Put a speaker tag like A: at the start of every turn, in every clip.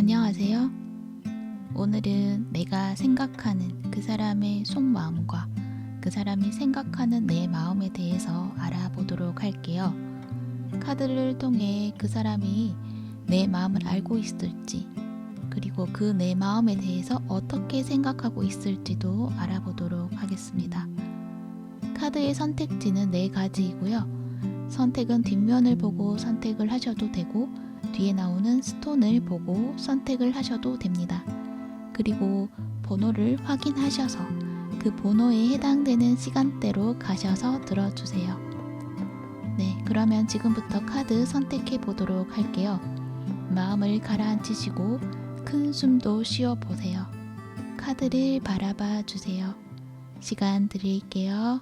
A: 안녕하세요. 오늘은 내가 생각하는 그 사람의 속마음과 그 사람이 생각하는 내 마음에 대해서 알아보도록 할게요. 카드를 통해 그 사람이 내 마음을 알고 있을지, 그리고 그 내 마음에 대해서 어떻게 생각하고 있을지도 알아보도록 하겠습니다. 카드의 선택지는 4가지이고요. 선택은 뒷면을 보고 선택을 하셔도 되고, 뒤에 나오는 스톤을 보고 선택을 하셔도 됩니다. 그리고 번호를 확인하셔서 그 번호에 해당되는 시간대로 가셔서 들어주세요. 네, 그러면 지금부터 카드 선택해 보도록 할게요. 마음을 가라앉히시고 큰 숨도 쉬어 보세요. 카드를 바라봐 주세요. 시간 드릴게요.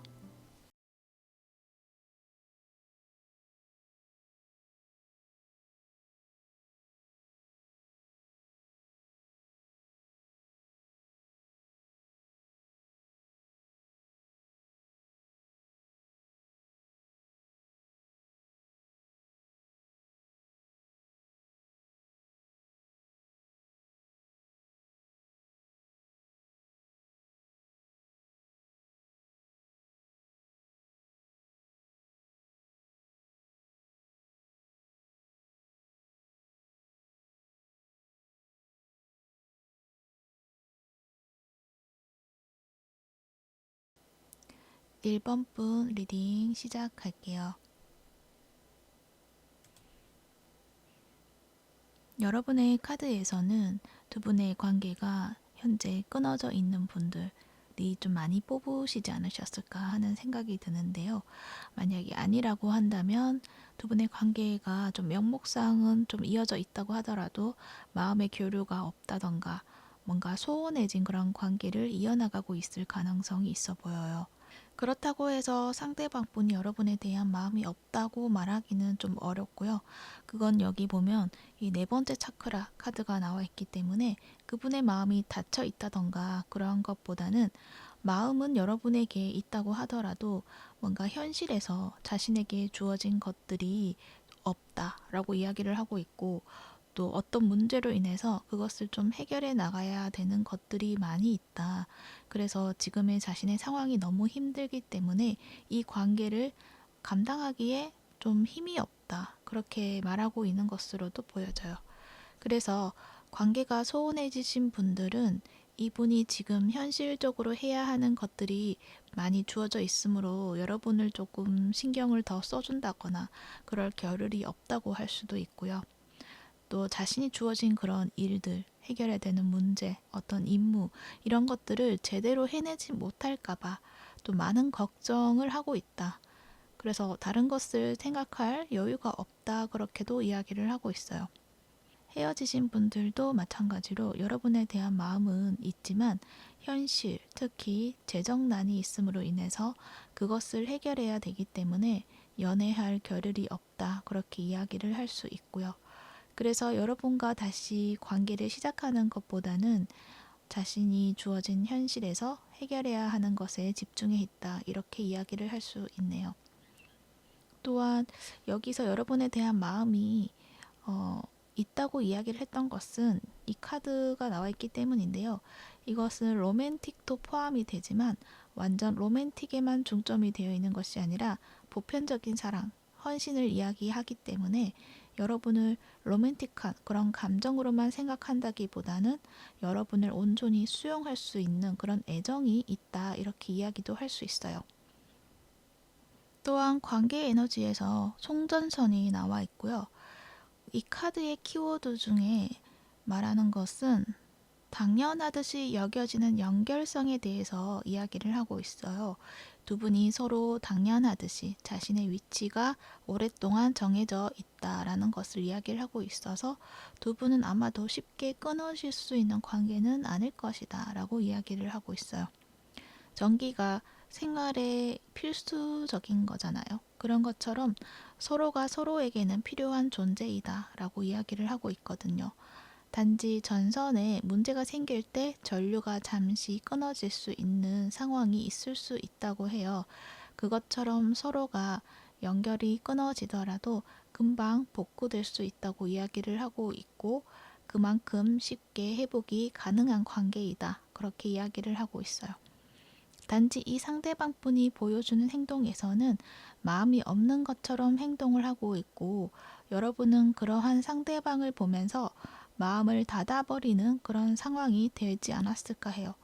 A: 일 번 분 리딩 시작할게요. 여러분의 카드에서는 두 분의 관계가 현재 끊어져 있는 분들이 좀 많이 뽑으시지 않으셨을까 하는 생각이 드는데요. 만약에 아니라고 한다면 두 분의 관계가 좀 명목상은 좀 이어져 있다고 하더라도 마음의 교류가 없다던가 뭔가 소원해진 그런 관계를 이어나가고 있을 가능성이 있어 보여요. 그렇다고 해서 상대방분이 여러분에 대한 마음이 없다고 말하기는 좀 어렵고요. 그건 여기 보면 이 4번째 차크라 카드가 나와 있기 때문에 그분의 마음이 닫혀 있다던가 그러한 것보다는 마음은 여러분에게 있다고 하더라도 뭔가 현실에서 자신에게 주어진 것들이 없다라고 이야기를 하고 있고, 또 어떤 문제로 인해서 그것을 좀 해결해 나가야 되는 것들이 많이 있다. 그래서 지금의 자신의 상황이 너무 힘들기 때문에 이 관계를 감당하기에 좀 힘이 없다. 그렇게 말하고 있는 것으로도 보여져요. 그래서 관계가 소원해지신 분들은 이분이 지금 현실적으로 해야 하는 것들이 많이 주어져 있으므로 여러분을 조금 신경을 더 써준다거나 그럴 겨를이 없다고 할 수도 있고요. 또 자신이 주어진 그런 일들, 해결해야 되는 문제, 어떤 임무, 이런 것들을 제대로 해내지 못할까봐 또 많은 걱정을 하고 있다. 그래서 다른 것을 생각할 여유가 없다. 그렇게도 이야기를 하고 있어요. 헤어지신 분들도 마찬가지로 여러분에 대한 마음은 있지만 현실, 특히 재정난이 있음으로 인해서 그것을 해결해야 되기 때문에 연애할 겨를이 없다. 그렇게 이야기를 할 수 있고요. 그래서 여러분과 다시 관계를 시작하는 것보다는 자신이 주어진 현실에서 해결해야 하는 것에 집중해 있다. 이렇게 이야기를 할 수 있네요. 또한 여기서 여러분에 대한 마음이 있다고 이야기를 했던 것은 이 카드가 나와 있기 때문인데요. 이것은 로맨틱도 포함이 되지만 완전 로맨틱에만 중점이 되어 있는 것이 아니라 보편적인 사랑, 헌신을 이야기하기 때문에 여러분을 로맨틱한 그런 감정으로만 생각한다기보다는 여러분을 온전히 수용할 수 있는 그런 애정이 있다. 이렇게 이야기도 할 수 있어요. 또한 관계 에너지에서 송전선이 나와 있고요. 이 카드의 키워드 중에 말하는 것은 당연하듯이 여겨지는 연결성에 대해서 이야기를 하고 있어요. 두 분이 서로 당연하듯이 자신의 위치가 오랫동안 정해져 있다라는 것을 이야기를 하고 있어서 두 분은 아마도 쉽게 끊어질 수 있는 관계는 아닐 것이다 라고 이야기를 하고 있어요. 전기가 생활에 필수적인 거잖아요. 그런 것처럼 서로가 서로에게는 필요한 존재이다 라고 이야기를 하고 있거든요. 단지 전선에 문제가 생길 때 전류가 잠시 끊어질 수 있는 상황이 있을 수 있다고 해요. 그것처럼 서로가 연결이 끊어지더라도 금방 복구될 수 있다고 이야기를 하고 있고, 그만큼 쉽게 회복이 가능한 관계이다. 그렇게 이야기를 하고 있어요. 단지 이 상대방분이 보여주는 행동에서는 마음이 없는 것처럼 행동을 하고 있고 여러분은 그러한 상대방을 보면서 마음을 닫아버리는 그런 상황이 되지 않았을까 해요.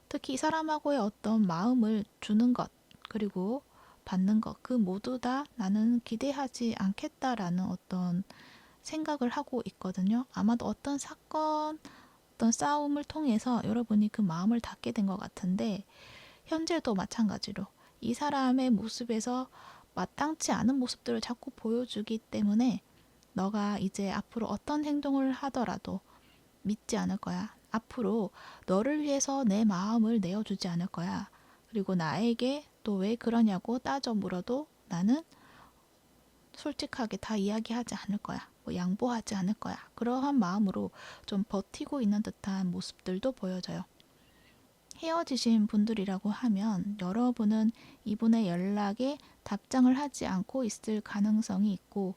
A: 특히 이 사람하고의 어떤 마음을 주는 것 그리고 받는 것 그 모두 다 나는 기대하지 않겠다라는 어떤 생각을 하고 있거든요. 아마도 어떤 사건, 어떤 싸움을 통해서 여러분이 그 마음을 닫게 된 것 같은데 현재도 마찬가지로 이 사람의 모습에서 마땅치 않은 모습들을 자꾸 보여주기 때문에 너가 이제 앞으로 어떤 행동을 하더라도 믿지 않을 거야. 앞으로 너를 위해서 내 마음을 내어주지 않을 거야. 그리고 나에게 또 왜 그러냐고 따져 물어도 나는 솔직하게 다 이야기하지 않을 거야. 뭐 양보하지 않을 거야. 그러한 마음으로 좀 버티고 있는 듯한 모습들도 보여져요. 헤어지신 분들이라고 하면 여러분은 이분의 연락에 답장을 하지 않고 있을 가능성이 있고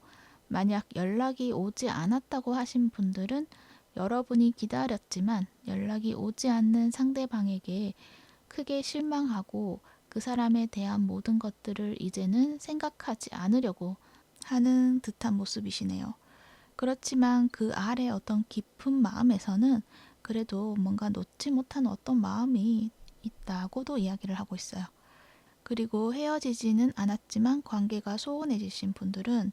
A: 만약 연락이 오지 않았다고 하신 분들은 여러분이 기다렸지만 연락이 오지 않는 상대방에게 크게 실망하고 그 사람에 대한 모든 것들을 이제는 생각하지 않으려고 하는 듯한 모습이시네요. 그렇지만 그 아래 어떤 깊은 마음에서는 그래도 뭔가 놓지 못한 어떤 마음이 있다고도 이야기를 하고 있어요. 그리고 헤어지지는 않았지만 관계가 소원해지신 분들은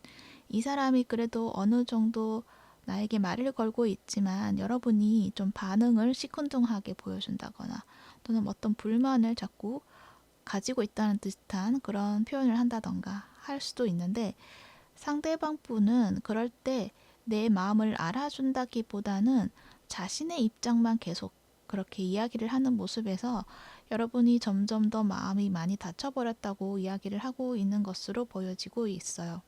A: 이 사람이 그래도 어느 정도 나에게 말을 걸고 있지만 여러분이 좀 반응을 시큰둥하게 보여준다거나 또는 어떤 불만을 자꾸 가지고 있다는 듯한 그런 표현을 한다던가 할 수도 있는데 상대방 분은 그럴 때 내 마음을 알아준다기보다는 자신의 입장만 계속 그렇게 이야기를 하는 모습에서 여러분이 점점 더 마음이 많이 닫혀버렸다고 이야기를 하고 있는 것으로 보여지고 있어요.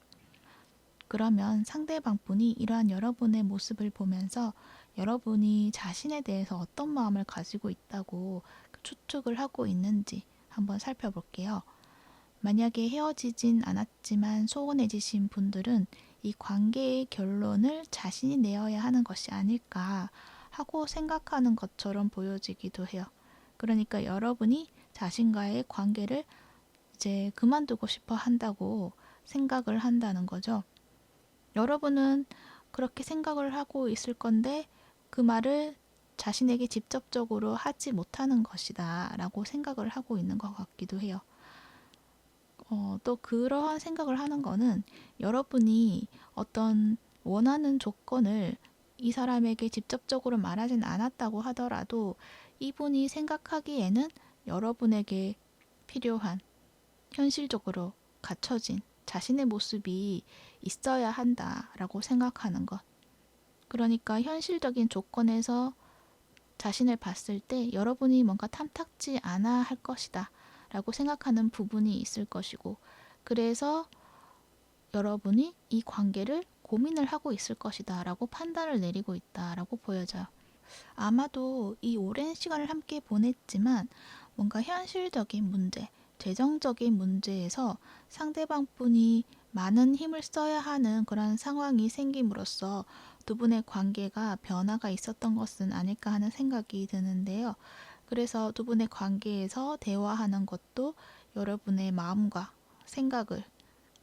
A: 그러면 상대방 분이 이러한 여러분의 모습을 보면서 여러분이 자신에 대해서 어떤 마음을 가지고 있다고 추측을 하고 있는지 한번 살펴볼게요. 만약에 헤어지진 않았지만 소원해지신 분들은 이 관계의 결론을 자신이 내어야 하는 것이 아닐까 하고 생각하는 것처럼 보여지기도 해요. 그러니까 여러분이 자신과의 관계를 이제 그만두고 싶어 한다고 생각을 한다는 거죠. 여러분은 그렇게 생각을 하고 있을 건데 그 말을 자신에게 직접적으로 하지 못하는 것이다 라고 생각을 하고 있는 것 같기도 해요. 또 그러한 생각을 하는 거는 여러분이 어떤 원하는 조건을 이 사람에게 직접적으로 말하진 않았다고 하더라도 이분이 생각하기에는 여러분에게 필요한 현실적으로 갖춰진 자신의 모습이 있어야 한다라고 생각하는 것. 그러니까 현실적인 조건에서 자신을 봤을 때 여러분이 뭔가 탐탁지 않아 할 것이다 라고 생각하는 부분이 있을 것이고 그래서 여러분이 이 관계를 고민을 하고 있을 것이다 라고 판단을 내리고 있다 라고 보여져요. 아마도 이 오랜 시간을 함께 보냈지만 뭔가 현실적인 문제, 재정적인 문제에서 상대방 분이 많은 힘을 써야 하는 그런 상황이 생김으로써 두 분의 관계가 변화가 있었던 것은 아닐까 하는 생각이 드는데요. 그래서 두 분의 관계에서 대화하는 것도 여러분의 마음과 생각을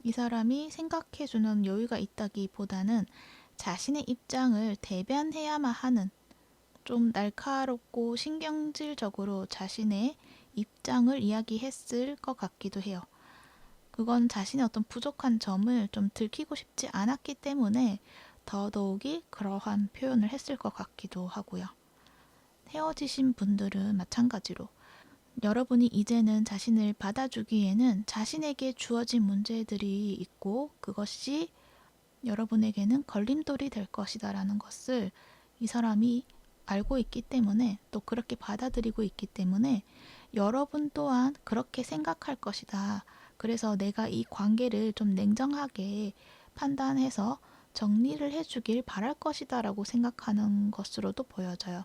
A: 이 사람이 생각해주는 여유가 있다기보다는 자신의 입장을 대변해야만 하는 좀 날카롭고 신경질적으로 자신의 입장을 이야기했을 것 같기도 해요. 그건 자신의 어떤 부족한 점을 좀 들키고 싶지 않았기 때문에 더더욱이 그러한 표현을 했을 것 같기도 하고요. 헤어지신 분들은 마찬가지로 여러분이 이제는 자신을 받아주기에는 자신에게 주어진 문제들이 있고 그것이 여러분에게는 걸림돌이 될 것이다라는 것을 이 사람이 알고 있기 때문에 또 그렇게 받아들이고 있기 때문에 여러분 또한 그렇게 생각할 것이다. 그래서 내가 이 관계를 좀 냉정하게 판단해서 정리를 해주길 바랄 것이다 라고 생각하는 것으로도 보여져요.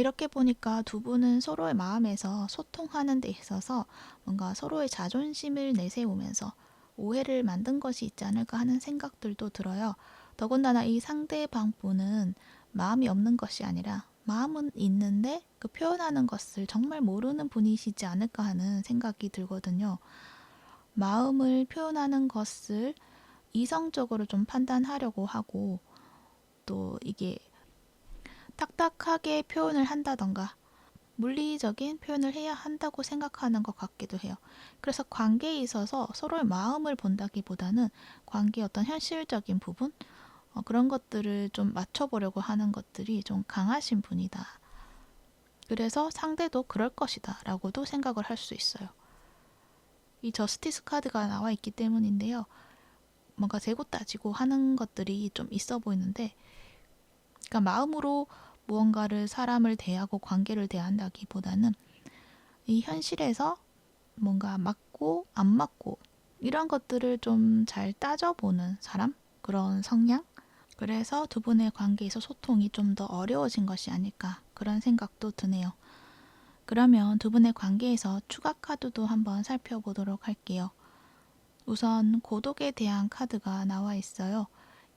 A: 이렇게 보니까 두 분은 서로의 마음에서 소통하는 데 있어서 뭔가 서로의 자존심을 내세우면서 오해를 만든 것이 있지 않을까 하는 생각들도 들어요. 더군다나 이 상대방분은 마음이 없는 것이 아니라 마음은 있는데 그 표현하는 것을 정말 모르는 분이시지 않을까 하는 생각이 들거든요. 마음을 표현하는 것을 이성적으로 좀 판단하려고 하고 또 이게 딱딱하게 표현을 한다던가 물리적인 표현을 해야 한다고 생각하는 것 같기도 해요. 그래서 관계에 있어서 서로의 마음을 본다기보다는 관계의 어떤 현실적인 부분 그런 것들을 좀 맞춰보려고 하는 것들이 좀 강하신 분이다. 그래서 상대도 그럴 것이다 라고도 생각을 할 수 있어요. 이 저스티스 카드가 나와 있기 때문인데요. 뭔가 재고 따지고 하는 것들이 좀 있어 보이는데 그러니까 마음으로 무언가를 사람을 대하고 관계를 대한다기보다는 이 현실에서 뭔가 맞고 안 맞고 이런 것들을 좀 잘 따져보는 사람? 그런 성향? 그래서 두 분의 관계에서 소통이 좀 더 어려워진 것이 아닐까 그런 생각도 드네요. 그러면 두 분의 관계에서 추가 카드도 한번 살펴보도록 할게요. 우선 고독에 대한 카드가 나와 있어요.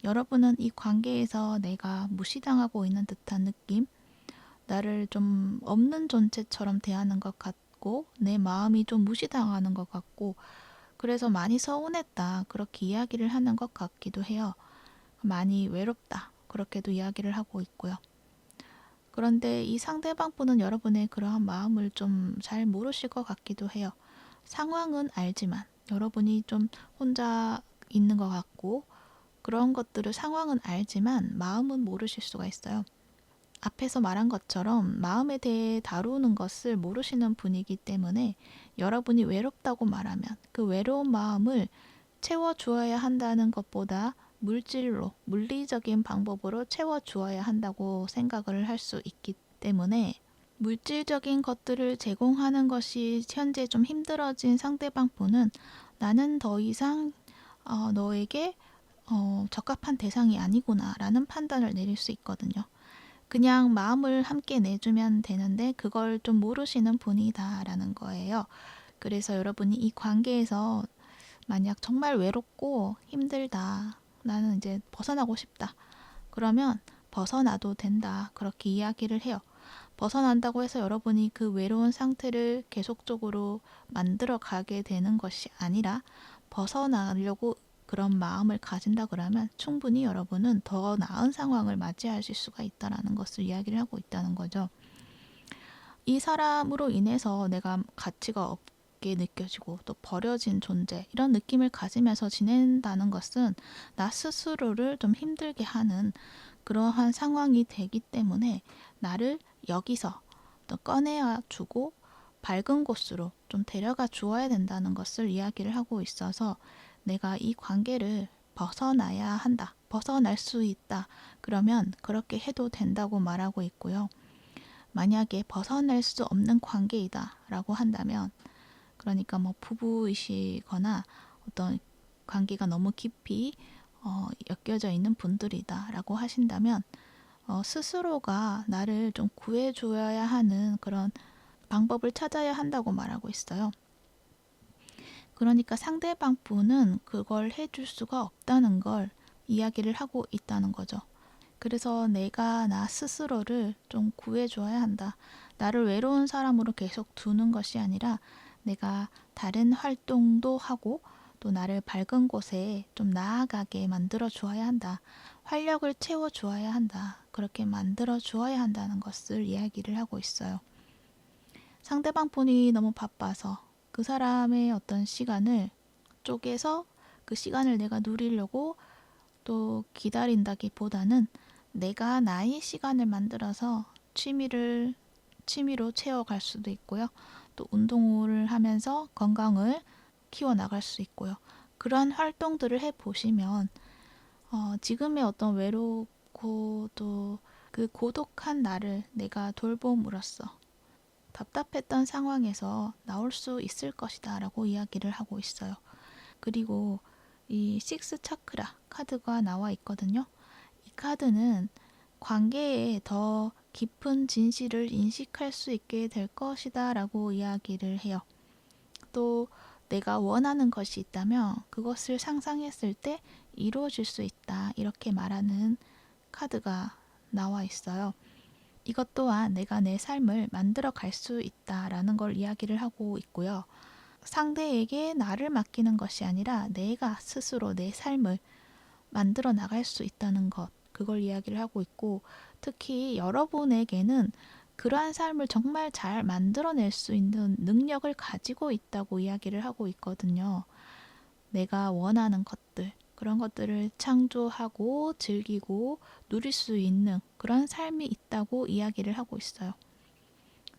A: 여러분은 이 관계에서 내가 무시당하고 있는 듯한 느낌, 나를 좀 없는 존재처럼 대하는 것 같고 내 마음이 좀 무시당하는 것 같고 그래서 많이 서운했다 그렇게 이야기를 하는 것 같기도 해요. 많이 외롭다 그렇게도 이야기를 하고 있고요. 그런데 이 상대방 분은 여러분의 그러한 마음을 좀 잘 모르실 것 같기도 해요. 상황은 알지만 여러분이 좀 혼자 있는 것 같고 그런 것들을 상황은 알지만 마음은 모르실 수가 있어요. 앞에서 말한 것처럼 마음에 대해 다루는 것을 모르시는 분이기 때문에 여러분이 외롭다고 말하면 그 외로운 마음을 채워주어야 한다는 것보다 물질로, 물리적인 방법으로 채워주어야 한다고 생각을 할 수 있기 때문에 물질적인 것들을 제공하는 것이 현재 좀 힘들어진 상대방 분은 나는 더 이상 너에게 적합한 대상이 아니구나 라는 판단을 내릴 수 있거든요. 그냥 마음을 함께 내주면 되는데 그걸 좀 모르시는 분이다 라는 거예요. 그래서 여러분이 이 관계에서 만약 정말 외롭고 힘들다. 나는 이제 벗어나고 싶다. 그러면 벗어나도 된다. 그렇게 이야기를 해요. 벗어난다고 해서 여러분이 그 외로운 상태를 계속적으로 만들어 가게 되는 것이 아니라 벗어나려고 그런 마음을 가진다 그러면 충분히 여러분은 더 나은 상황을 맞이하실 수가 있다라는 것을 이야기를 하고 있다는 거죠. 이 사람으로 인해서 내가 가치가 없게 느껴지고 또 버려진 존재 이런 느낌을 가지면서 지낸다는 것은 나 스스로를 좀 힘들게 하는 그러한 상황이 되기 때문에 나를 여기서 또 꺼내어 주고 밝은 곳으로 좀 데려가 주어야 된다는 것을 이야기를 하고 있어서 내가 이 관계를 벗어나야 한다. 벗어날 수 있다. 그러면 그렇게 해도 된다고 말하고 있고요. 만약에 벗어날 수 없는 관계이다 라고 한다면 그러니까 뭐 부부이시거나 어떤 관계가 너무 깊이 엮여져 있는 분들이다 라고 하신다면 스스로가 나를 좀 구해줘야 하는 그런 방법을 찾아야 한다고 말하고 있어요. 그러니까 상대방 분은 그걸 해줄 수가 없다는 걸 이야기를 하고 있다는 거죠. 그래서 내가 나 스스로를 좀 구해줘야 한다. 나를 외로운 사람으로 계속 두는 것이 아니라 내가 다른 활동도 하고 또 나를 밝은 곳에 좀 나아가게 만들어 주어야 한다. 활력을 채워 주어야 한다. 그렇게 만들어 주어야 한다는 것을 이야기를 하고 있어요. 상대방 분이 너무 바빠서 그 사람의 어떤 시간을 쪼개서 그 시간을 내가 누리려고 또 기다린다기보다는 내가 나의 시간을 만들어서 취미로 채워갈 수도 있고요. 또 운동을 하면서 건강을 키워나갈 수 있고요. 그러한 활동들을 해보시면 지금의 어떤 외롭고 또 그 고독한 나를 내가 돌봄으로써 답답했던 상황에서 나올 수 있을 것이다 라고 이야기를 하고 있어요. 그리고 이 식스 차크라 카드가 나와 있거든요. 이 카드는 관계에 더 깊은 진실을 인식할 수 있게 될 것이다 라고 이야기를 해요. 또 내가 원하는 것이 있다면 그것을 상상했을 때 이루어질 수 있다. 이렇게 말하는 카드가 나와 있어요. 이것 또한 내가 내 삶을 만들어 갈 수 있다라는 걸 이야기를 하고 있고요. 상대에게 나를 맡기는 것이 아니라 내가 스스로 내 삶을 만들어 나갈 수 있다는 것, 그걸 이야기를 하고 있고, 특히 여러분에게는 그러한 삶을 정말 잘 만들어낼 수 있는 능력을 가지고 있다고 이야기를 하고 있거든요. 내가 원하는 것들, 그런 것들을 창조하고 즐기고 누릴 수 있는 그런 삶이 있다고 이야기를 하고 있어요.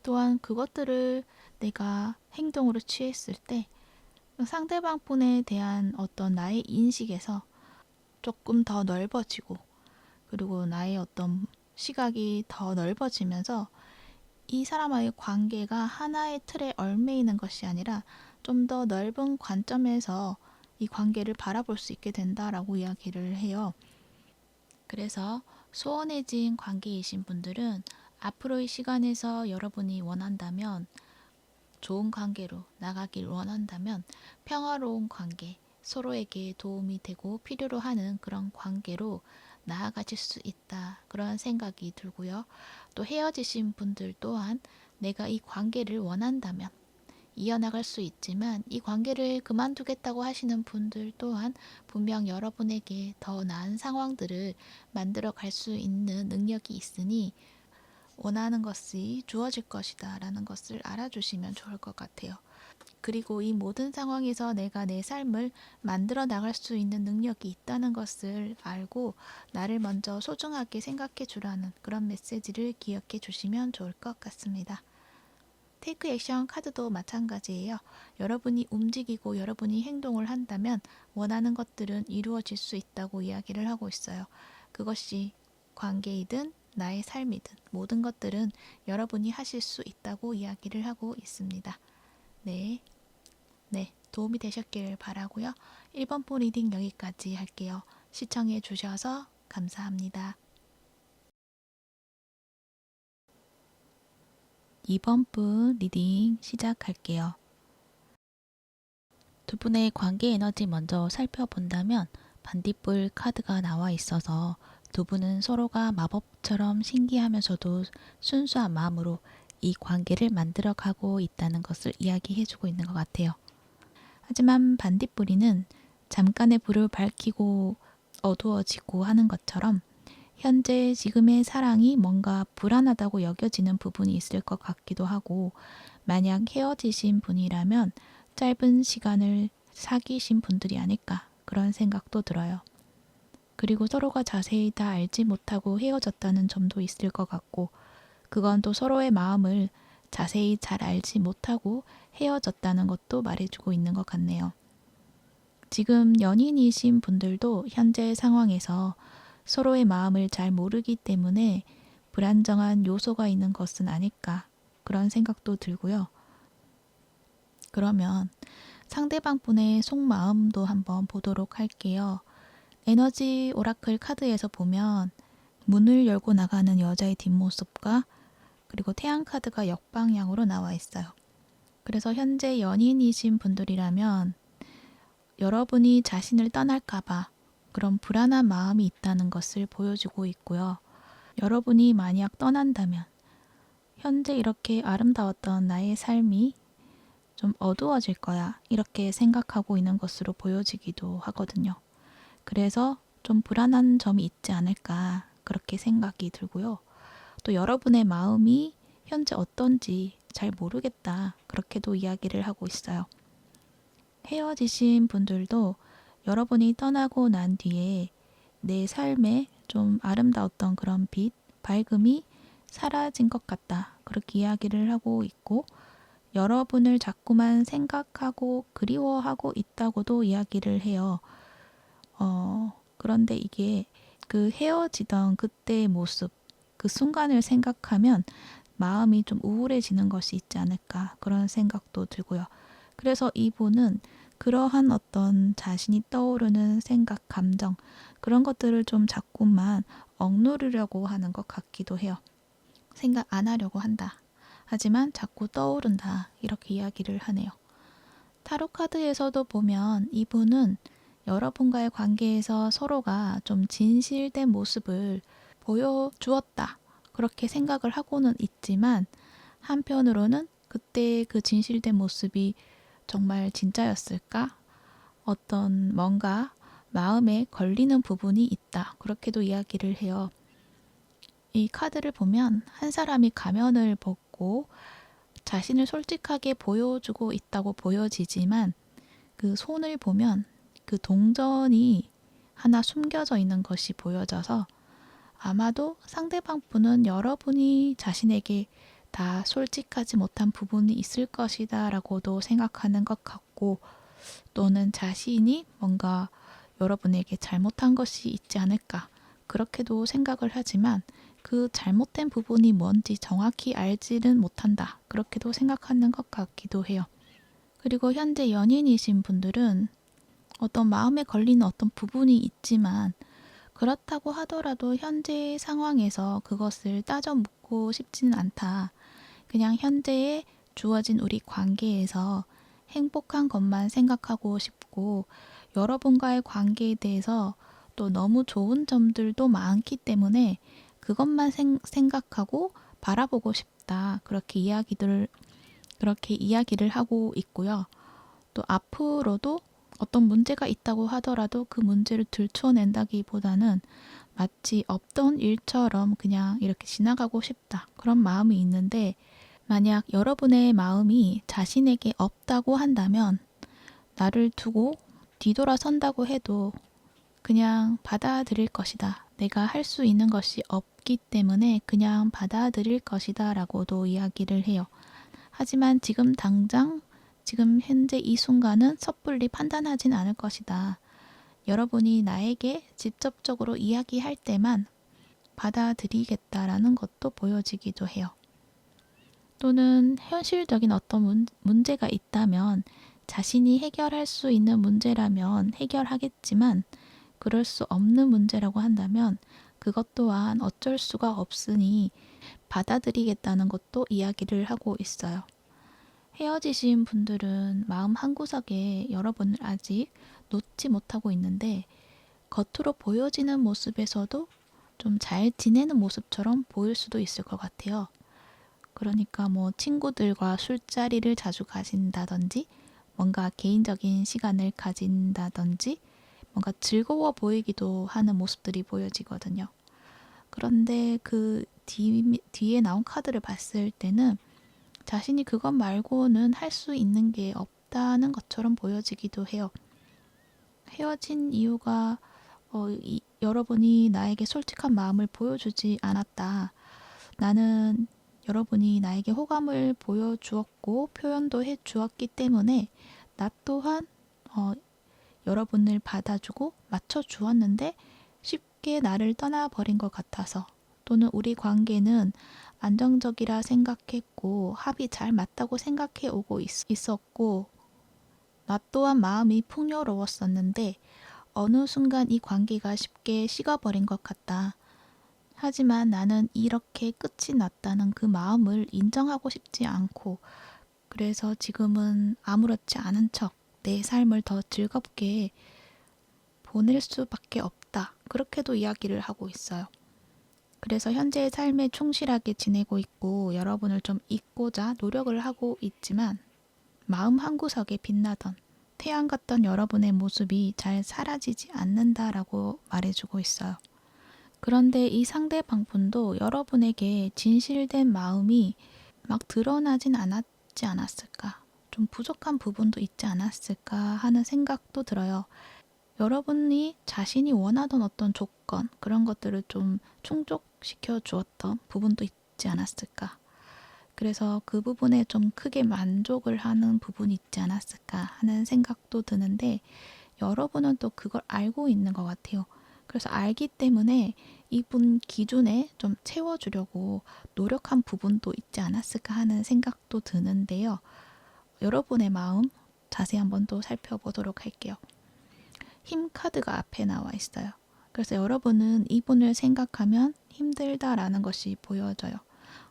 A: 또한 그것들을 내가 행동으로 취했을 때 상대방 분에 대한 어떤 나의 인식에서 조금 더 넓어지고, 그리고 나의 어떤 시각이 더 넓어지면서 이 사람과의 관계가 하나의 틀에 얽매이는 것이 아니라 좀 더 넓은 관점에서 이 관계를 바라볼 수 있게 된다라고 이야기를 해요. 그래서 소원해진 관계이신 분들은 앞으로의 시간에서 여러분이 원한다면, 좋은 관계로 나가길 원한다면 평화로운 관계, 서로에게 도움이 되고 필요로 하는 그런 관계로 나아가실 수 있다. 그런 생각이 들고요. 또 헤어지신 분들 또한 내가 이 관계를 원한다면 이어나갈 수 있지만, 이 관계를 그만두겠다고 하시는 분들 또한 분명 여러분에게 더 나은 상황들을 만들어 갈 수 있는 능력이 있으니 원하는 것이 주어질 것이다 라는 것을 알아주시면 좋을 것 같아요. 그리고 이 모든 상황에서 내가 내 삶을 만들어 나갈 수 있는 능력이 있다는 것을 알고 나를 먼저 소중하게 생각해 주라는 그런 메시지를 기억해 주시면 좋을 것 같습니다. 테이크 액션 카드도 마찬가지예요. 여러분이 움직이고 여러분이 행동을 한다면 원하는 것들은 이루어질 수 있다고 이야기를 하고 있어요. 그것이 관계이든 나의 삶이든 모든 것들은 여러분이 하실 수 있다고 이야기를 하고 있습니다. 네, 도움이 되셨길 바라고요. 1번 폰 리딩 여기까지 할게요. 시청해 주셔서 감사합니다. 2번 분 리딩 시작할게요. 두 분의 관계 에너지 먼저 살펴본다면 반딧불 카드가 나와 있어서 두 분은 서로가 마법처럼 신기하면서도 순수한 마음으로 이 관계를 만들어가고 있다는 것을 이야기해주고 있는 것 같아요. 하지만 반딧불이는 잠깐의 불을 밝히고 어두워지고 하는 것처럼 현재 지금의 사랑이 뭔가 불안하다고 여겨지는 부분이 있을 것 같기도 하고, 만약 헤어지신 분이라면 짧은 시간을 사귀신 분들이 아닐까 그런 생각도 들어요. 그리고 서로가 자세히 다 알지 못하고 헤어졌다는 점도 있을 것 같고, 그건 또 서로의 마음을 자세히 잘 알지 못하고 헤어졌다는 것도 말해주고 있는 것 같네요. 지금 연인이신 분들도 현재 상황에서 서로의 마음을 잘 모르기 때문에 불안정한 요소가 있는 것은 아닐까 그런 생각도 들고요. 그러면 상대방 분의 속마음도 한번 보도록 할게요. 에너지 오라클 카드에서 보면 문을 열고 나가는 여자의 뒷모습과 그리고 태양 카드가 역방향으로 나와 있어요. 그래서 현재 연인이신 분들이라면 여러분이 자신을 떠날까봐 그런 불안한 마음이 있다는 것을 보여주고 있고요. 여러분이 만약 떠난다면 현재 이렇게 아름다웠던 나의 삶이 좀 어두워질 거야 이렇게 생각하고 있는 것으로 보여지기도 하거든요. 그래서 좀 불안한 점이 있지 않을까 그렇게 생각이 들고요. 또 여러분의 마음이 현재 어떤지 잘 모르겠다 그렇게도 이야기를 하고 있어요. 헤어지신 분들도 여러분이 떠나고 난 뒤에 내 삶에 좀 아름다웠던 그런 빛, 밝음이 사라진 것 같다 그렇게 이야기를 하고 있고, 여러분을 자꾸만 생각하고 그리워하고 있다고도 이야기를 해요. 그런데 이게 그 헤어지던 그때의 모습, 그 순간을 생각하면 마음이 좀 우울해지는 것이 있지 않을까 그런 생각도 들고요. 그래서 이분은 그러한 어떤 자신이 떠오르는 생각, 감정 그런 것들을 좀 자꾸만 억누르려고 하는 것 같기도 해요. 생각 안 하려고 한다. 하지만 자꾸 떠오른다. 이렇게 이야기를 하네요. 타로 카드에서도 보면 이분은 여러분과의 관계에서 서로가 좀 진실된 모습을 보여주었다. 그렇게 생각을 하고는 있지만 한편으로는 그때 그 진실된 모습이 정말 진짜였을까? 어떤 뭔가 마음에 걸리는 부분이 있다. 그렇게도 이야기를 해요. 이 카드를 보면 한 사람이 가면을 벗고 자신을 솔직하게 보여주고 있다고 보여지지만 그 손을 보면 그 동전이 하나 숨겨져 있는 것이 보여져서 아마도 상대방 분은 여러분이 자신에게 다 솔직하지 못한 부분이 있을 것이다 라고도 생각하는 것 같고 또는 자신이 뭔가 여러분에게 잘못한 것이 있지 않을까 그렇게도 생각을 하지만 그 잘못된 부분이 뭔지 정확히 알지는 못한다 그렇게도 생각하는 것 같기도 해요. 그리고 현재 연인이신 분들은 어떤 마음에 걸리는 어떤 부분이 있지만 그렇다고 하더라도 현재 상황에서 그것을 따져 묻고 싶지는 않다. 그냥 현재에 주어진 우리 관계에서 행복한 것만 생각하고 싶고 여러분과의 관계에 대해서 또 너무 좋은 점들도 많기 때문에 그것만 생각하고 바라보고 싶다. 그렇게 이야기를 하고 있고요. 또 앞으로도 어떤 문제가 있다고 하더라도 그 문제를 들춰낸다기보다는 마치 없던 일처럼 그냥 이렇게 지나가고 싶다. 그런 마음이 있는데 만약 여러분의 마음이 자신에게 없다고 한다면 나를 두고 뒤돌아선다고 해도 그냥 받아들일 것이다. 내가 할 수 있는 것이 없기 때문에 그냥 받아들일 것이다 라고도 이야기를 해요. 하지만 지금 현재 이 순간은 섣불리 판단하진 않을 것이다. 여러분이 나에게 직접적으로 이야기할 때만 받아들이겠다라는 것도 보여지기도 해요. 또는 현실적인 어떤 문제가 있다면 자신이 해결할 수 있는 문제라면 해결하겠지만 그럴 수 없는 문제라고 한다면 그것 또한 어쩔 수가 없으니 받아들이겠다는 것도 이야기를 하고 있어요. 헤어지신 분들은 마음 한구석에 여러분을 아직 놓지 못하고 있는데 겉으로 보여지는 모습에서도 좀 잘 지내는 모습처럼 보일 수도 있을 것 같아요. 그러니까 뭐 친구들과 술자리를 자주 가신다든지 뭔가 개인적인 시간을 가진다든지 뭔가 즐거워 보이기도 하는 모습들이 보여지거든요. 그런데 그 뒤에 나온 카드를 봤을 때는 자신이 그것 말고는 할 수 있는 게 없다는 것처럼 보여지기도 해요. 헤어진 이유가 여러분이 나에게 솔직한 마음을 보여주지 않았다. 나는 여러분이 나에게 호감을 보여주었고 표현도 해주었기 때문에 나 또한 여러분을 받아주고 맞춰주었는데 쉽게 나를 떠나버린 것 같아서 또는 우리 관계는 안정적이라 생각했고 합이 잘 맞다고 생각해 오고 있었고 나 또한 마음이 풍요로웠었는데 어느 순간 이 관계가 쉽게 식어버린 것 같다. 하지만 나는 이렇게 끝이 났다는 그 마음을 인정하고 싶지 않고 그래서 지금은 아무렇지 않은 척 내 삶을 더 즐겁게 보낼 수밖에 없다. 그렇게도 이야기를 하고 있어요. 그래서 현재의 삶에 충실하게 지내고 있고 여러분을 좀 잊고자 노력을 하고 있지만 마음 한구석에 빛나던 태양 같던 여러분의 모습이 잘 사라지지 않는다라고 말해주고 있어요. 그런데 이 상대방 분도 여러분에게 진실된 마음이 막 드러나진 않았지 않았을까? 좀 부족한 부분도 있지 않았을까 하는 생각도 들어요. 여러분이 자신이 원하던 어떤 조건, 그런 것들을 좀 충족시켜 주었던 부분도 있지 않았을까? 그래서 그 부분에 좀 크게 만족을 하는 부분이 있지 않았을까 하는 생각도 드는데 여러분은 또 그걸 알고 있는 것 같아요. 그래서 알기 때문에 이분 기준에 좀 채워주려고 노력한 부분도 있지 않았을까 하는 생각도 드는데요. 여러분의 마음 자세히 한번 또 살펴보도록 할게요. 힘 카드가 앞에 나와 있어요. 그래서 여러분은 이분을 생각하면 힘들다라는 것이 보여져요.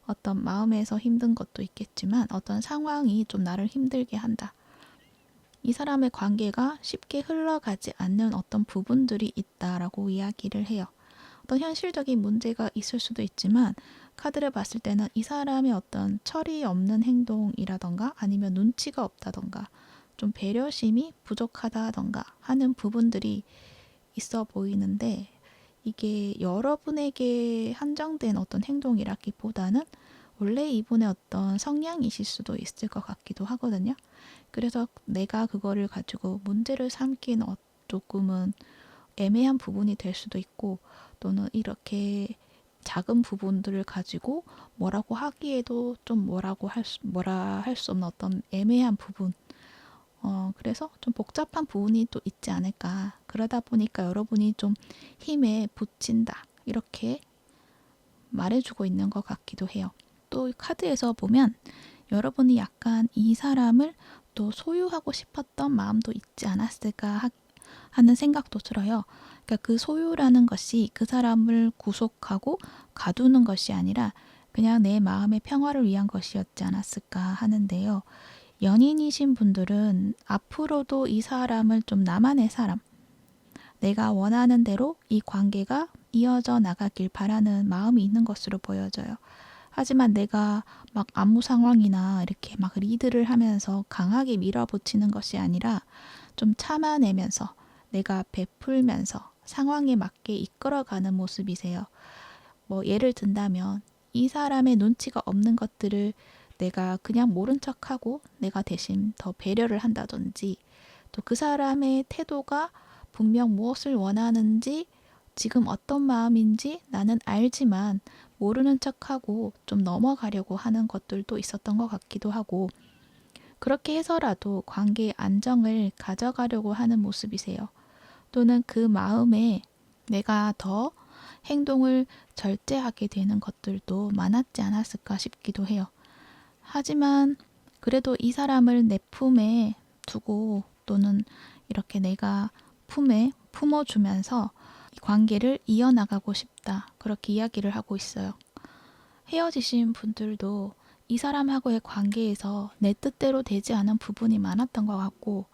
A: 어떤 마음에서 힘든 것도 있겠지만 어떤 상황이 좀 나를 힘들게 한다. 이 사람의 관계가 쉽게 흘러가지 않는 어떤 부분들이 있다라고 이야기를 해요. 어떤 현실적인 문제가 있을 수도 있지만 카드를 봤을 때는 이 사람의 어떤 철이 없는 행동이라던가 아니면 눈치가 없다던가 좀 배려심이 부족하다던가 하는 부분들이 있어 보이는데 이게 여러분에게 한정된 어떤 행동이라기보다는 원래 이분의 어떤 성향이실 수도 있을 것 같기도 하거든요. 그래서 내가 그거를 가지고 문제를 삼기는 조금은 애매한 부분이 될 수도 있고 또는 이렇게 작은 부분들을 가지고 뭐라고 하기에도 좀 뭐라 할 수 없는 어떤 애매한 부분 그래서 좀 복잡한 부분이 또 있지 않을까. 그러다 보니까 여러분이 좀 힘에 부친다. 이렇게 말해주고 있는 것 같기도 해요. 또 카드에서 보면 여러분이 약간 이 사람을 또 소유하고 싶었던 마음도 있지 않았을까 하는 생각도 들어요. 그러니까 그 소유라는 것이 그 사람을 구속하고 가두는 것이 아니라 그냥 내 마음의 평화를 위한 것이었지 않았을까 하는데요. 연인이신 분들은 앞으로도 이 사람을 좀 나만의 사람, 내가 원하는 대로 이 관계가 이어져 나가길 바라는 마음이 있는 것으로 보여져요. 하지만 내가 막 아무 상황이나 이렇게 막 리드를 하면서 강하게 밀어붙이는 것이 아니라 좀 참아내면서 내가 베풀면서 상황에 맞게 이끌어가는 모습이세요. 뭐 예를 든다면 이 사람의 눈치가 없는 것들을 내가 그냥 모른 척하고 내가 대신 더 배려를 한다든지 또 그 사람의 태도가 분명 무엇을 원하는지 지금 어떤 마음인지 나는 알지만 모르는 척하고 좀 넘어가려고 하는 것들도 있었던 것 같기도 하고 그렇게 해서라도 관계의 안정을 가져가려고 하는 모습이세요. 또는 그 마음에 내가 더 행동을 절제하게 되는 것들도 많았지 않았을까 싶기도 해요. 하지만 그래도 이 사람을 내 품에 두고 또는 이렇게 내가 품에 품어주면서 이 관계를 이어나가고 싶다. 그렇게 이야기를 하고 있어요. 헤어지신 분들도 이 사람하고의 관계에서 내 뜻대로 되지 않은 부분이 많았던 것 같고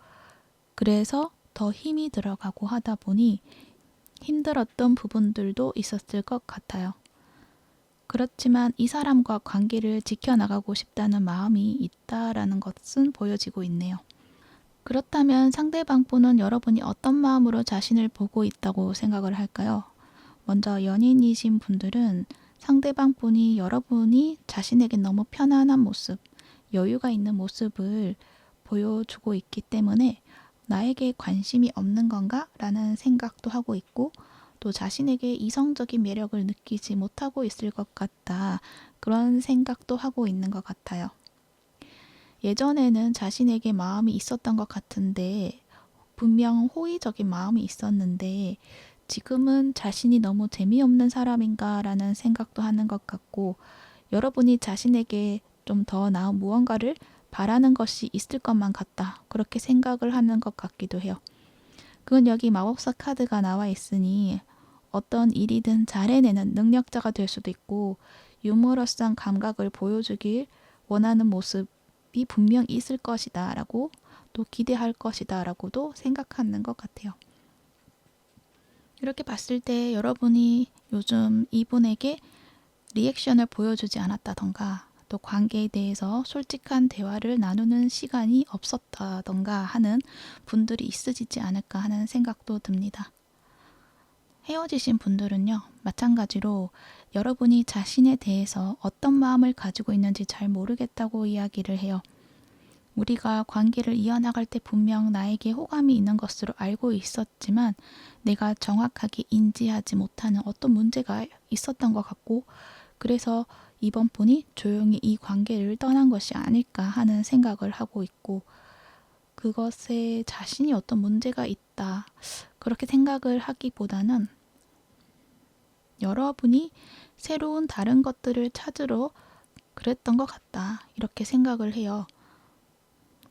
A: 그래서 더 힘이 들어가고 하다 보니 힘들었던 부분들도 있었을 것 같아요. 그렇지만 이 사람과 관계를 지켜나가고 싶다는 마음이 있다라는 것은 보여지고 있네요. 그렇다면 상대방 분은 여러분이 어떤 마음으로 자신을 보고 있다고 생각을 할까요? 먼저 연인이신 분들은 상대방 분이 여러분이 자신에게 너무 편안한 모습, 여유가 있는 모습을 보여주고 있기 때문에 나에게 관심이 없는 건가? 라는 생각도 하고 있고 또 자신에게 이성적인 매력을 느끼지 못하고 있을 것 같다. 그런 생각도 하고 있는 것 같아요. 예전에는 자신에게 마음이 있었던 것 같은데 분명 호의적인 마음이 있었는데 지금은 자신이 너무 재미없는 사람인가 라는 생각도 하는 것 같고 여러분이 자신에게 좀 더 나은 무언가를 바라는 것이 있을 것만 같다. 그렇게 생각을 하는 것 같기도 해요. 그건 여기 마법사 카드가 나와 있으니 어떤 일이든 잘 해내는 능력자가 될 수도 있고 유머러스한 감각을 보여주길 원하는 모습이 분명 있을 것이다 라고 또 기대할 것이다 라고도 생각하는 것 같아요. 이렇게 봤을 때 여러분이 요즘 이분에게 리액션을 보여주지 않았다던가 또 관계에 대해서 솔직한 대화를 나누는 시간이 없었다던가 하는 분들이 있으시지 않을까 하는 생각도 듭니다. 헤어지신 분들은요, 마찬가지로 여러분이 자신에 대해서 어떤 마음을 가지고 있는지 잘 모르겠다고 이야기를 해요. 우리가 관계를 이어나갈 때 분명 나에게 호감이 있는 것으로 알고 있었지만 내가 정확하게 인지하지 못하는 어떤 문제가 있었던 것 같고 그래서 이번 분이 조용히 이 관계를 떠난 것이 아닐까 하는 생각을 하고 있고 그것에 자신이 어떤 문제가 있다 그렇게 생각을 하기보다는 여러분이 새로운 다른 것들을 찾으러 그랬던 것 같다 이렇게 생각을 해요.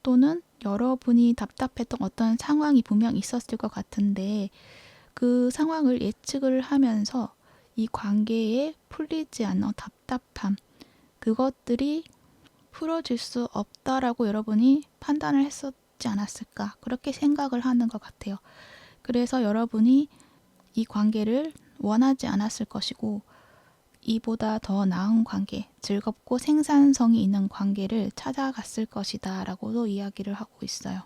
A: 또는 여러분이 답답했던 어떤 상황이 분명 있었을 것 같은데 그 상황을 예측을 하면서 이 관계에 풀리지 않는 답답함 그것들이 풀어질 수 없다라고 여러분이 판단을 있지 않았을까 그렇게 생각을 하는 것 같아요. 그래서 여러분이 이 관계를 원하지 않았을 것이고 이보다 더 나은 관계, 즐겁고 생산성이 있는 관계를 찾아갔을 것이다 라고도 이야기를 하고 있어요.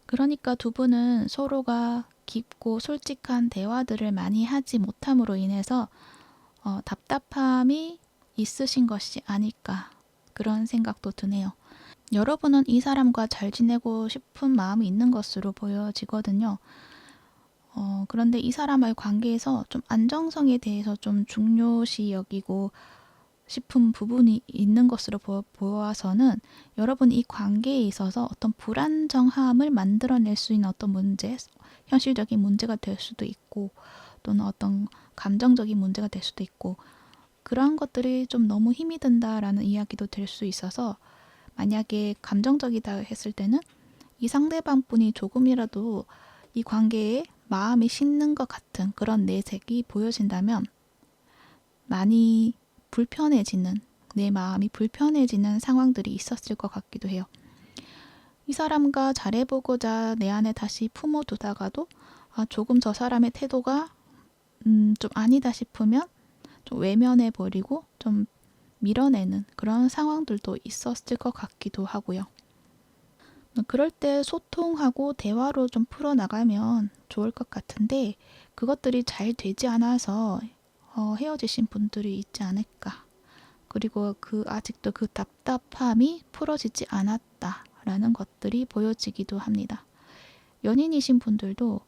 A: 그러니까 두 분은 서로가 깊고 솔직한 대화들을 많이 하지 못함으로 인해서 답답함이 있으신 것이 아닐까 그런 생각도 드네요. 여러분은 이 사람과 잘 지내고 싶은 마음이 있는 것으로 보여지거든요. 그런데 이 사람과의 관계에서 좀 안정성에 대해서 좀 중요시 여기고 싶은 부분이 있는 것으로 보아서는 여러분이 이 관계에 있어서 어떤 불안정함을 만들어낼 수 있는 어떤 문제, 현실적인 문제가 될 수도 있고 또는 어떤 감정적인 문제가 될 수도 있고 그러한 것들이 좀 너무 힘이 든다라는 이야기도 될 수 있어서 만약에 감정적이다 했을 때는 이 상대방 분이 조금이라도 이 관계에 마음이 식는 것 같은 그런 내색이 보여진다면 많이 불편해지는, 내 마음이 불편해지는 상황들이 있었을 것 같기도 해요. 이 사람과 잘해보고자 내 안에 다시 품어두다가도 조금 저 사람의 태도가 좀 아니다 싶으면 좀 외면해버리고 좀 밀어내는 그런 상황들도 있었을 것 같기도 하고요. 그럴 때 소통하고 대화로 좀 풀어나가면 좋을 것 같은데 그것들이 잘 되지 않아서 헤어지신 분들이 있지 않을까. 그리고 아직도 그 답답함이 풀어지지 않았다라는 것들이 보여지기도 합니다. 연인이신 분들도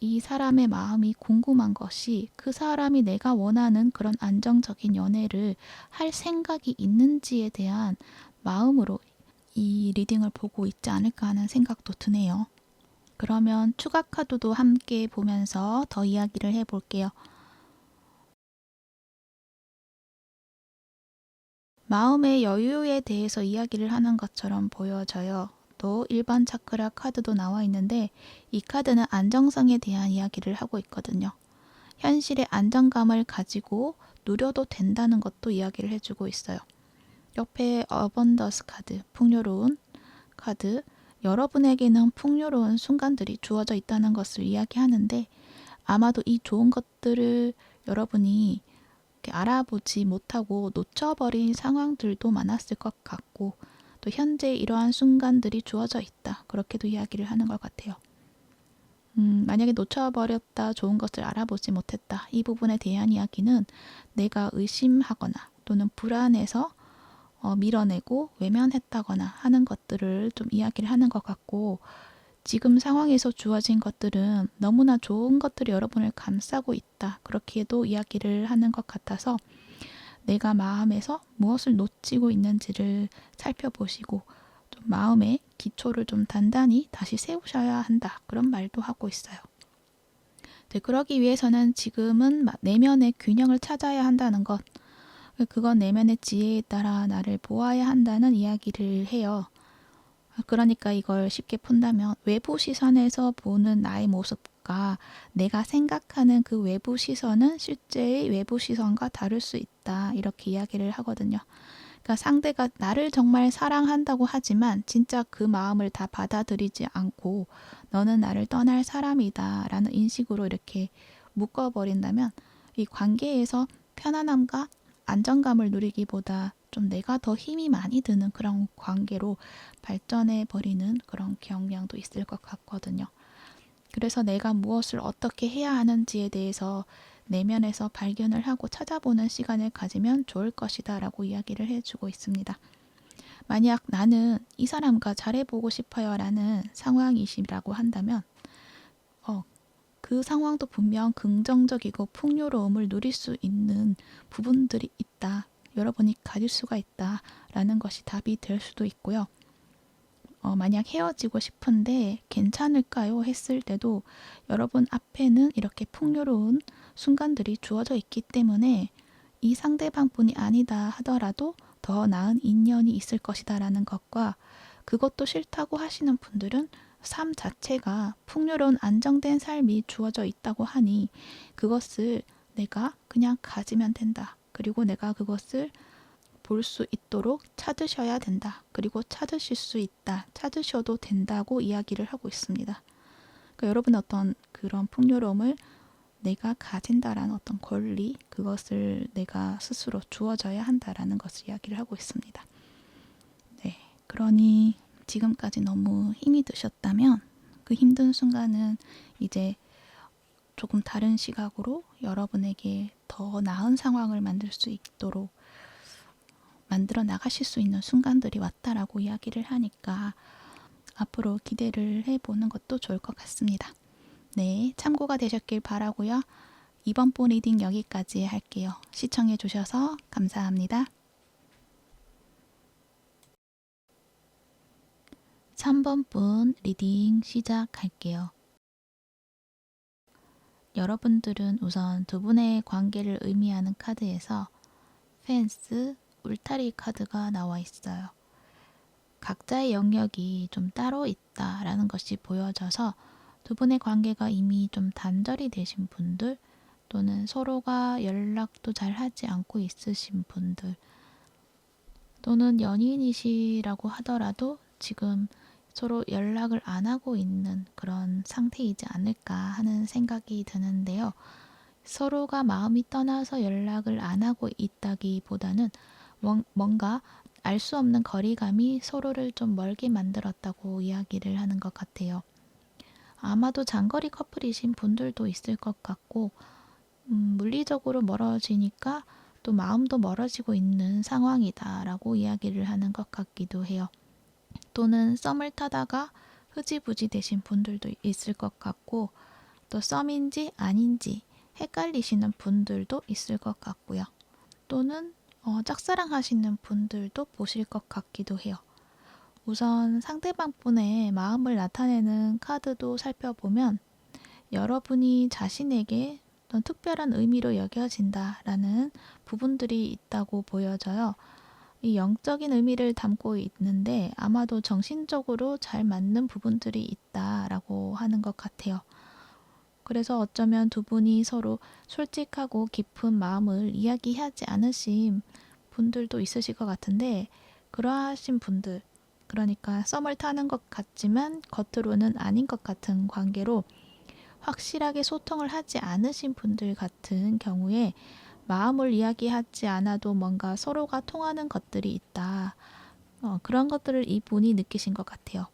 A: 이 사람의 마음이 궁금한 것이 그 사람이 내가 원하는 그런 안정적인 연애를 할 생각이 있는지에 대한 마음으로 이 리딩을 보고 있지 않을까 하는 생각도 드네요. 그러면 추가 카드도 함께 보면서 더 이야기를 해볼게요. 마음의 여유에 대해서 이야기를 하는 것처럼 보여져요. 또 일반 차크라 카드도 나와 있는데 이 카드는 안정성에 대한 이야기를 하고 있거든요. 현실의 안정감을 가지고 누려도 된다는 것도 이야기를 해주고 있어요. 옆에 어번더스 카드, 풍요로운 카드, 여러분에게는 풍요로운 순간들이 주어져 있다는 것을 이야기하는데 아마도 이 좋은 것들을 여러분이 알아보지 못하고 놓쳐버린 상황들도 많았을 것 같고 또 현재 이러한 순간들이 주어져 있다. 그렇게도 이야기를 하는 것 같아요. 만약에 놓쳐버렸다, 좋은 것을 알아보지 못했다. 이 부분에 대한 이야기는 내가 의심하거나 또는 불안해서 밀어내고 외면했다거나 하는 것들을 좀 이야기를 하는 것 같고 지금 상황에서 주어진 것들은 너무나 좋은 것들이 여러분을 감싸고 있다. 그렇게도 이야기를 하는 것 같아서 내가 마음에서 무엇을 놓치고 있는지를 살펴보시고 좀 마음의 기초를 좀 단단히 다시 세우셔야 한다. 그런 말도 하고 있어요. 네, 그러기 위해서는 지금은 내면의 균형을 찾아야 한다는 것. 그건 내면의 지혜에 따라 나를 보아야 한다는 이야기를 해요. 그러니까 이걸 쉽게 푼다면 외부 시선에서 보는 나의 모습과 내가 생각하는 그 외부 시선은 실제의 외부 시선과 다를 수 있다. 이렇게 이야기를 하거든요. 그러니까 상대가 나를 정말 사랑한다고 하지만 진짜 그 마음을 다 받아들이지 않고 너는 나를 떠날 사람이다 라는 인식으로 이렇게 묶어버린다면 이 관계에서 편안함과 안정감을 누리기보다 좀 내가 더 힘이 많이 드는 그런 관계로 발전해 버리는 그런 경향도 있을 것 같거든요. 그래서 내가 무엇을 어떻게 해야 하는지에 대해서 내면에서 발견을 하고 찾아보는 시간을 가지면 좋을 것이다 라고 이야기를 해주고 있습니다. 만약 나는 이 사람과 잘해보고 싶어요 라는 상황이시라고 한다면 그 상황도 분명 긍정적이고 풍요로움을 누릴 수 있는 부분들이 있다. 여러분이 가질 수가 있다라는 것이 답이 될 수도 있고요. 만약 헤어지고 싶은데 괜찮을까요? 했을 때도 여러분 앞에는 이렇게 풍요로운 순간들이 주어져 있기 때문에 이 상대방뿐이 아니다 하더라도 더 나은 인연이 있을 것이다 라는 것과 그것도 싫다고 하시는 분들은 삶 자체가 풍요로운 안정된 삶이 주어져 있다고 하니 그것을 내가 그냥 가지면 된다. 그리고 내가 그것을 볼 수 있도록 찾으셔야 된다. 그리고 찾으실 수 있다. 찾으셔도 된다고 이야기를 하고 있습니다. 그러니까 여러분의 어떤 그런 풍요로움을 내가 가진다라는 어떤 권리, 그것을 내가 스스로 주어져야 한다라는 것을 이야기를 하고 있습니다. 네, 그러니 지금까지 너무 힘이 드셨다면 그 힘든 순간은 이제 조금 다른 시각으로 여러분에게 더 나은 상황을 만들 수 있도록 만들어 나가실 수 있는 순간들이 왔다라고 이야기를 하니까 앞으로 기대를 해보는 것도 좋을 것 같습니다. 네, 참고가 되셨길 바라고요. 이번 본 리딩 여기까지 할게요. 시청해 주셔서 감사합니다. 3번 분 리딩 시작할게요. 여러분들은 우선 두 분의 관계를 의미하는 카드에서 펜스, 울타리 카드가 나와 있어요. 각자의 영역이 좀 따로 있다라는 것이 보여져서 두 분의 관계가 이미 좀 단절이 되신 분들 또는 서로가 연락도 잘 하지 않고 있으신 분들 또는 연인이시라고 하더라도 지금 서로 연락을 안 하고 있는 그런 상태이지 않을까 하는 생각이 드는데요. 서로가 마음이 떠나서 연락을 안 하고 있다기보다는 뭔가 알 수 없는 거리감이 서로를 좀 멀게 만들었다고 이야기를 하는 것 같아요. 아마도 장거리 커플이신 분들도 있을 것 같고 물리적으로 멀어지니까 또 마음도 멀어지고 있는 상황이다라고 이야기를 하는 것 같기도 해요. 또는 썸을 타다가 흐지부지 되신 분들도 있을 것 같고 또 썸인지 아닌지 헷갈리시는 분들도 있을 것 같고요. 또는 짝사랑하시는 분들도 보실 것 같기도 해요. 우선 상대방 분의 마음을 나타내는 카드도 살펴보면 여러분이 자신에게 어떤 특별한 의미로 여겨진다라는 부분들이 있다고 보여져요. 이 영적인 의미를 담고 있는데 아마도 정신적으로 잘 맞는 부분들이 있다라고 하는 것 같아요. 그래서 어쩌면 두 분이 서로 솔직하고 깊은 마음을 이야기하지 않으신 분들도 있으실 것 같은데 그러하신 분들, 그러니까 썸을 타는 것 같지만 겉으로는 아닌 것 같은 관계로 확실하게 소통을 하지 않으신 분들 같은 경우에 마음을 이야기하지 않아도 뭔가 서로가 통하는 것들이 있다. 그런 것들을 이분이 느끼신 것 같아요.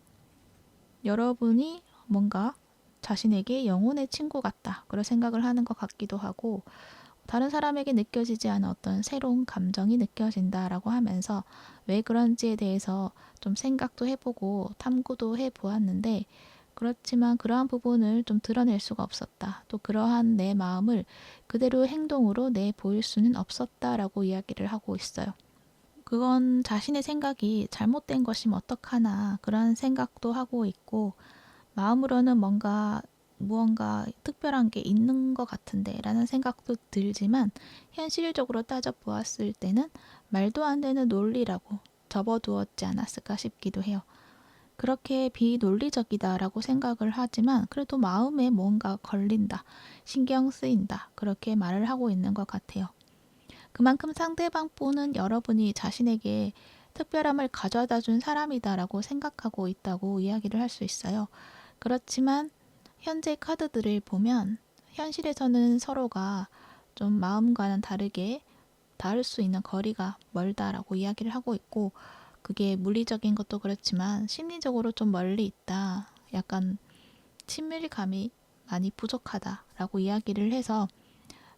A: 여러분이 뭔가 자신에게 영혼의 친구 같다. 그런 생각을 하는 것 같기도 하고 다른 사람에게 느껴지지 않은 어떤 새로운 감정이 느껴진다라고 하면서 왜 그런지에 대해서 좀 생각도 해보고 탐구도 해보았는데 그렇지만 그러한 부분을 좀 드러낼 수가 없었다. 또 그러한 내 마음을 그대로 행동으로 내보일 수는 없었다라고 이야기를 하고 있어요. 그건 자신의 생각이 잘못된 것이면 어떡하나 그런 생각도 하고 있고 마음으로는 무언가 특별한 게 있는 것 같은데 라는 생각도 들지만 현실적으로 따져 보았을 때는 말도 안 되는 논리라고 접어두었지 않았을까 싶기도 해요. 그렇게 비논리적이다라고 생각을 하지만 그래도 마음에 뭔가 걸린다, 신경 쓰인다 그렇게 말을 하고 있는 것 같아요. 그만큼 상대방 분은 여러분이 자신에게 특별함을 가져다 준 사람이다라고 생각하고 있다고 이야기를 할 수 있어요. 그렇지만 현재 카드들을 보면 현실에서는 서로가 좀 마음과는 다르게 닿을 수 있는 거리가 멀다라고 이야기를 하고 있고 그게 물리적인 것도 그렇지만 심리적으로 좀 멀리 있다. 약간 친밀감이 많이 부족하다라고 이야기를 해서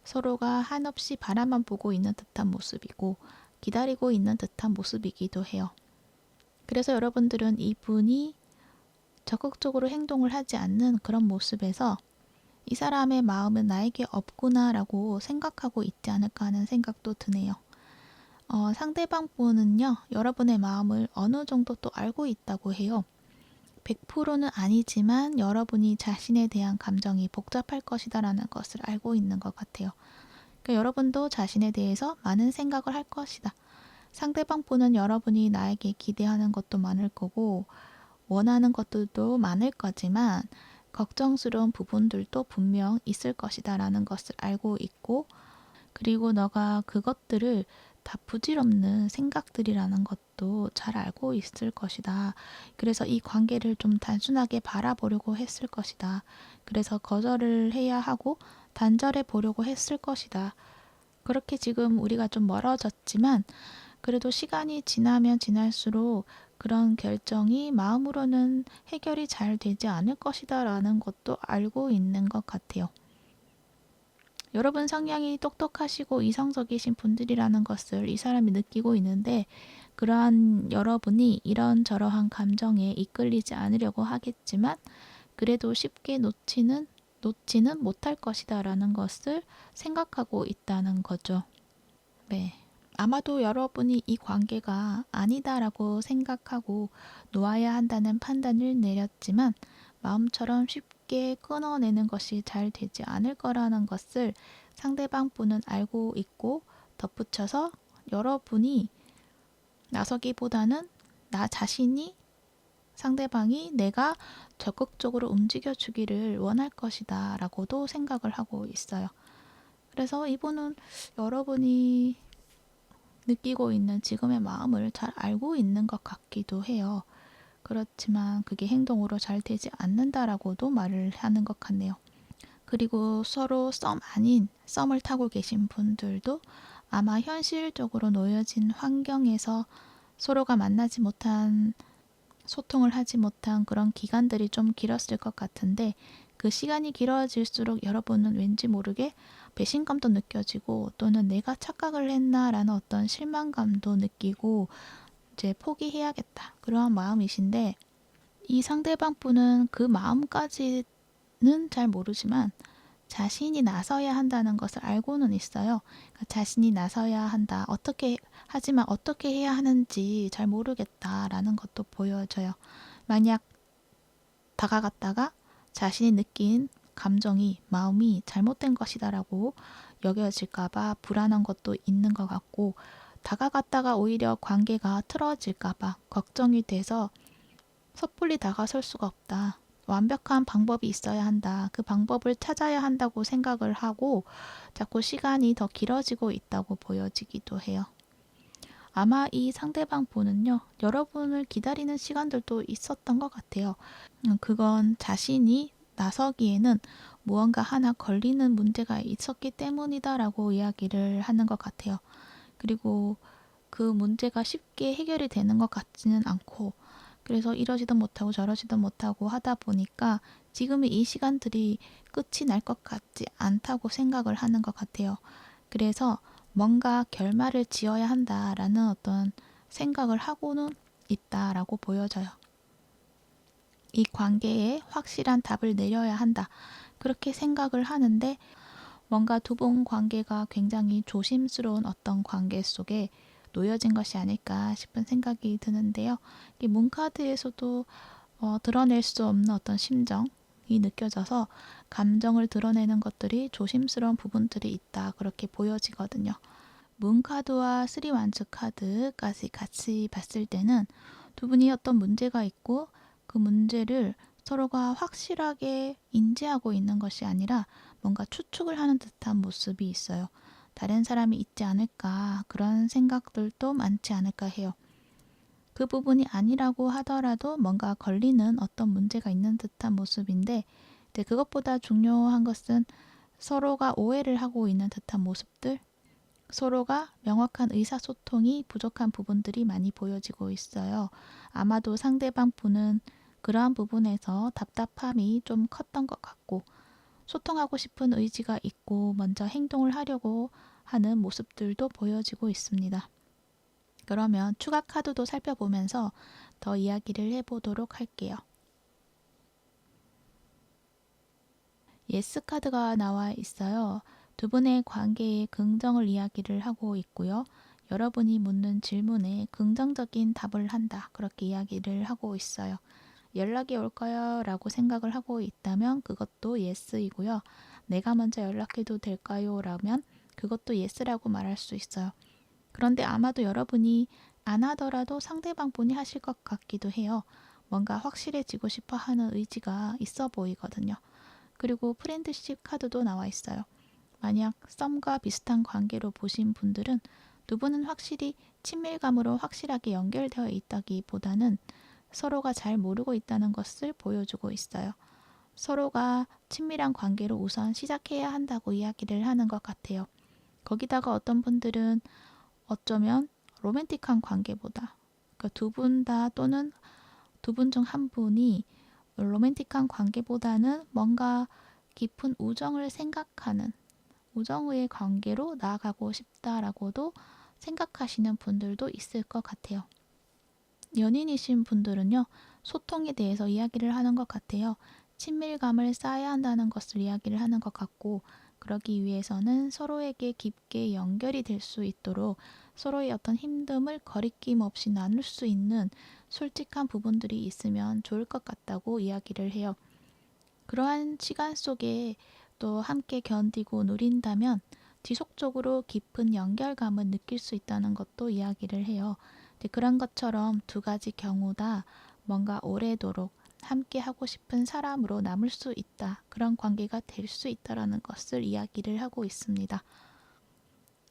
A: 서로가 한없이 바라만 보고 있는 듯한 모습이고 기다리고 있는 듯한 모습이기도 해요. 그래서 여러분들은 이분이 적극적으로 행동을 하지 않는 그런 모습에서 이 사람의 마음은 나에게 없구나라고 생각하고 있지 않을까 하는 생각도 드네요. 상대방 분은요, 여러분의 마음을 어느 정도 또 알고 있다고 해요. 100%는 아니지만 여러분이 자신에 대한 감정이 복잡할 것이다라는 것을 알고 있는 것 같아요. 그러니까 여러분도 자신에 대해서 많은 생각을 할 것이다. 상대방 분은 여러분이 나에게 기대하는 것도 많을 거고 원하는 것들도 많을 거지만 걱정스러운 부분들도 분명 있을 것이다 라는 것을 알고 있고 그리고 너가 그것들을 다 부질없는 생각들이라는 것도 잘 알고 있을 것이다. 그래서 이 관계를 좀 단순하게 바라보려고 했을 것이다. 그래서 거절을 해야 하고 단절해 보려고 했을 것이다. 그렇게 지금 우리가 좀 멀어졌지만 그래도 시간이 지나면 지날수록 그런 결정이 마음으로는 해결이 잘 되지 않을 것이다 라는 것도 알고 있는 것 같아요. 여러분 성향이 똑똑하시고 이성적이신 분들이라는 것을 이 사람이 느끼고 있는데 그러한 여러분이 이런저러한 감정에 이끌리지 않으려고 하겠지만 그래도 쉽게 놓지는 못할 것이다 라는 것을 생각하고 있다는 거죠. 네. 아마도 여러분이 이 관계가 아니다라고 생각하고 놓아야 한다는 판단을 내렸지만 마음처럼 쉽게 끊어내는 것이 잘 되지 않을 거라는 것을 상대방 분은 알고 있고 덧붙여서 여러분이 나서기보다는 나 자신이 상대방이 내가 적극적으로 움직여 주기를 원할 것이다 라고도 생각을 하고 있어요. 그래서 이분은 여러분이 느끼고 있는 지금의 마음을 잘 알고 있는 것 같기도 해요. 그렇지만 그게 행동으로 잘 되지 않는다라고도 말을 하는 것 같네요. 그리고 서로 썸 아닌 썸을 타고 계신 분들도 아마 현실적으로 놓여진 환경에서 서로가 만나지 못한 소통을 하지 못한 그런 기간들이 좀 길었을 것 같은데 그 시간이 길어질수록 여러분은 왠지 모르게 배신감도 느껴지고 또는 내가 착각을 했나라는 어떤 실망감도 느끼고 이제 포기해야겠다 그러한 마음이신데 이 상대방 분은 그 마음까지는 잘 모르지만 자신이 나서야 한다는 것을 알고는 있어요. 그러니까 자신이 나서야 한다. 하지만 어떻게 해야 하는지 잘 모르겠다라는 것도 보여져요. 만약 다가갔다가 자신이 느낀 감정이, 마음이 잘못된 것이다라고 여겨질까봐 불안한 것도 있는 것 같고, 다가갔다가 오히려 관계가 틀어질까봐 걱정이 돼서 섣불리 다가설 수가 없다. 완벽한 방법이 있어야 한다. 그 방법을 찾아야 한다고 생각을 하고 자꾸 시간이 더 길어지고 있다고 보여지기도 해요. 아마 이 상대방 분은요, 여러분을 기다리는 시간들도 있었던 것 같아요. 그건 자신이 나서기에는 무언가 하나 걸리는 문제가 있었기 때문이다라고 이야기를 하는 것 같아요. 그리고 그 문제가 쉽게 해결이 되는 것 같지는 않고 그래서 이러지도 못하고 저러지도 못하고 하다 보니까 지금의 이 시간들이 끝이 날 것 같지 않다고 생각을 하는 것 같아요. 그래서 뭔가 결말을 지어야 한다라는 어떤 생각을 하고는 있다라고 보여져요. 이 관계에 확실한 답을 내려야 한다. 그렇게 생각을 하는데 뭔가 두 분 관계가 굉장히 조심스러운 어떤 관계 속에 놓여진 것이 아닐까 싶은 생각이 드는데요. 이 문카드에서도 드러낼 수 없는 어떤 심정이 느껴져서 감정을 드러내는 것들이 조심스러운 부분들이 있다. 그렇게 보여지거든요. 문카드와 쓰리완즈 카드까지 같이 봤을 때는 두 분이 어떤 문제가 있고 그 문제를 서로가 확실하게 인지하고 있는 것이 아니라 뭔가 추측을 하는 듯한 모습이 있어요. 다른 사람이 있지 않을까 그런 생각들도 많지 않을까 해요. 그 부분이 아니라고 하더라도 뭔가 걸리는 어떤 문제가 있는 듯한 모습인데 이제 그것보다 중요한 것은 서로가 오해를 하고 있는 듯한 모습들 서로가 명확한 의사소통이 부족한 부분들이 많이 보여지고 있어요. 아마도 상대방 분은 그러한 부분에서 답답함이 좀 컸던 것 같고 소통하고 싶은 의지가 있고 먼저 행동을 하려고 하는 모습들도 보여지고 있습니다. 그러면 추가 카드도 살펴보면서 더 이야기를 해보도록 할게요. 예스 카드가 나와 있어요. 두 분의 관계의 긍정을 이야기를 하고 있고요. 여러분이 묻는 질문에 긍정적인 답을 한다. 그렇게 이야기를 하고 있어요. 연락이 올까요? 라고 생각을 하고 있다면 그것도 예스이고요. 내가 먼저 연락해도 될까요? 라면 그것도 예스라고 말할 수 있어요. 그런데 아마도 여러분이 안 하더라도 상대방 분이 하실 것 같기도 해요. 뭔가 확실해지고 싶어 하는 의지가 있어 보이거든요. 그리고 프렌드십 카드도 나와 있어요. 만약 썸과 비슷한 관계로 보신 분들은 두 분은 확실히 친밀감으로 확실하게 연결되어 있다기보다는 서로가 잘 모르고 있다는 것을 보여주고 있어요. 서로가 친밀한 관계로 우선 시작해야 한다고 이야기를 하는 것 같아요. 거기다가 어떤 분들은 어쩌면 로맨틱한 관계보다 그러니까 두 분 다 또는 두 분 중 한 분이 로맨틱한 관계보다는 뭔가 깊은 우정을 생각하는 우정의 관계로 나아가고 싶다라고도 생각하시는 분들도 있을 것 같아요. 연인이신 분들은요, 소통에 대해서 이야기를 하는 것 같아요. 친밀감을 쌓아야 한다는 것을 이야기를 하는 것 같고, 그러기 위해서는 서로에게 깊게 연결이 될 수 있도록 서로의 어떤 힘듦을 거리낌 없이 나눌 수 있는 솔직한 부분들이 있으면 좋을 것 같다고 이야기를 해요. 그러한 시간 속에 또 함께 견디고 누린다면 지속적으로 깊은 연결감을 느낄 수 있다는 것도 이야기를 해요. 그런 것처럼 두 가지 경우 다 뭔가 오래도록 함께 하고 싶은 사람으로 남을 수 있다. 그런 관계가 될 수 있다라는 것을 이야기를 하고 있습니다.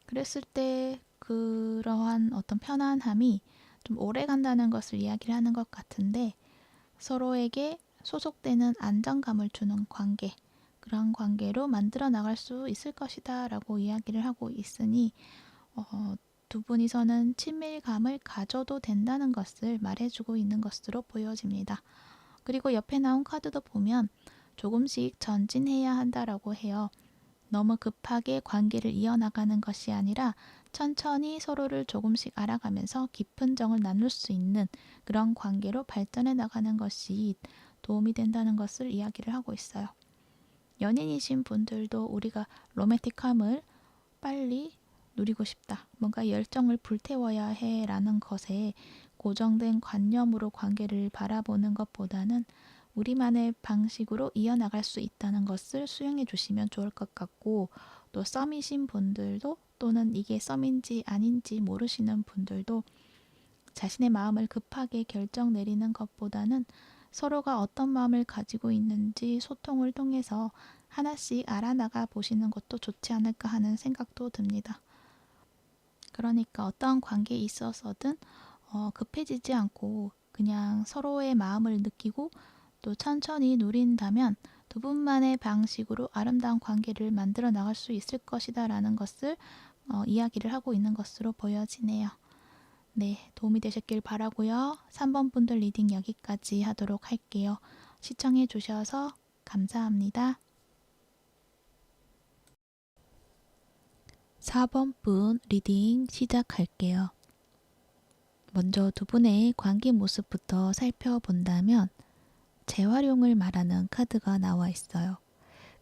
A: 그랬을 때 그러한 어떤 편안함이 좀 오래 간다는 것을 이야기를 하는 것 같은데 서로에게 소속되는 안정감을 주는 관계, 그런 관계로 만들어 나갈 수 있을 것이다 라고 이야기를 하고 있으니 두 분이서는 친밀감을 가져도 된다는 것을 말해주고 있는 것으로 보여집니다. 그리고 옆에 나온 카드도 보면 조금씩 전진해야 한다라고 해요. 너무 급하게 관계를 이어나가는 것이 아니라 천천히 서로를 조금씩 알아가면서 깊은 정을 나눌 수 있는 그런 관계로 발전해 나가는 것이 도움이 된다는 것을 이야기를 하고 있어요. 연인이신 분들도 우리가 로맨틱함을 빨리 누리고 싶다. 뭔가 열정을 불태워야 해 라는 것에 고정된 관념으로 관계를 바라보는 것보다는 우리만의 방식으로 이어나갈 수 있다는 것을 수용해 주시면 좋을 것 같고 또 썸이신 분들도 또는 이게 썸인지 아닌지 모르시는 분들도 자신의 마음을 급하게 결정 내리는 것보다는 서로가 어떤 마음을 가지고 있는지 소통을 통해서 하나씩 알아나가 보시는 것도 좋지 않을까 하는 생각도 듭니다. 그러니까 어떠한 관계에 있어서든 급해지지 않고 그냥 서로의 마음을 느끼고 또 천천히 누린다면 두 분만의 방식으로 아름다운 관계를 만들어 나갈 수 있을 것이다 라는 것을 이야기를 하고 있는 것으로 보여지네요. 네, 도움이 되셨길 바라고요. 3번 분들 리딩 여기까지 하도록 할게요. 시청해 주셔서 감사합니다. 4번 분 리딩 시작할게요. 먼저 두 분의 관계 모습부터 살펴본다면 재활용을 말하는 카드가 나와 있어요.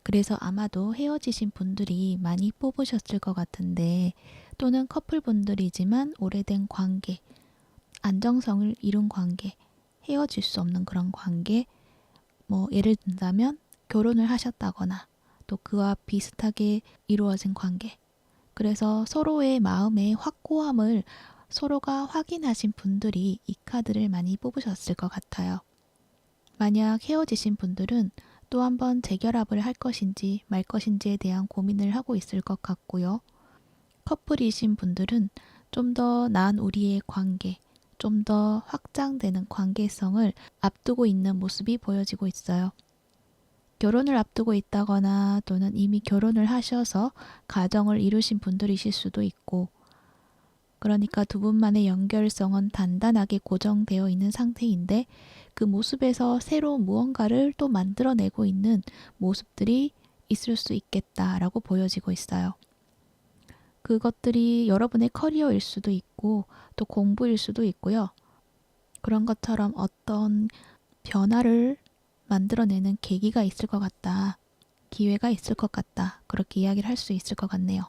A: 그래서 아마도 헤어지신 분들이 많이 뽑으셨을 것 같은데 또는 커플분들이지만 오래된 관계, 안정성을 이룬 관계, 헤어질 수 없는 그런 관계, 예를 든다면 결혼을 하셨다거나 또 그와 비슷하게 이루어진 관계, 그래서 서로의 마음의 확고함을 서로가 확인하신 분들이 이 카드를 많이 뽑으셨을 것 같아요. 만약 헤어지신 분들은 또 한 번 재결합을 할 것인지 말 것인지에 대한 고민을 하고 있을 것 같고요. 커플이신 분들은 좀 더 나은 우리의 관계, 좀 더 확장되는 관계성을 앞두고 있는 모습이 보여지고 있어요. 결혼을 앞두고 있다거나 또는 이미 결혼을 하셔서 가정을 이루신 분들이실 수도 있고 그러니까 두 분만의 연결성은 단단하게 고정되어 있는 상태인데 그 모습에서 새로운 무언가를 또 만들어내고 있는 모습들이 있을 수 있겠다라고 보여지고 있어요. 그것들이 여러분의 커리어일 수도 있고 또 공부일 수도 있고요. 그런 것처럼 어떤 변화를 만들어내는 계기가 있을 것 같다. 기회가 있을 것 같다. 그렇게 이야기를 할 수 있을 것 같네요.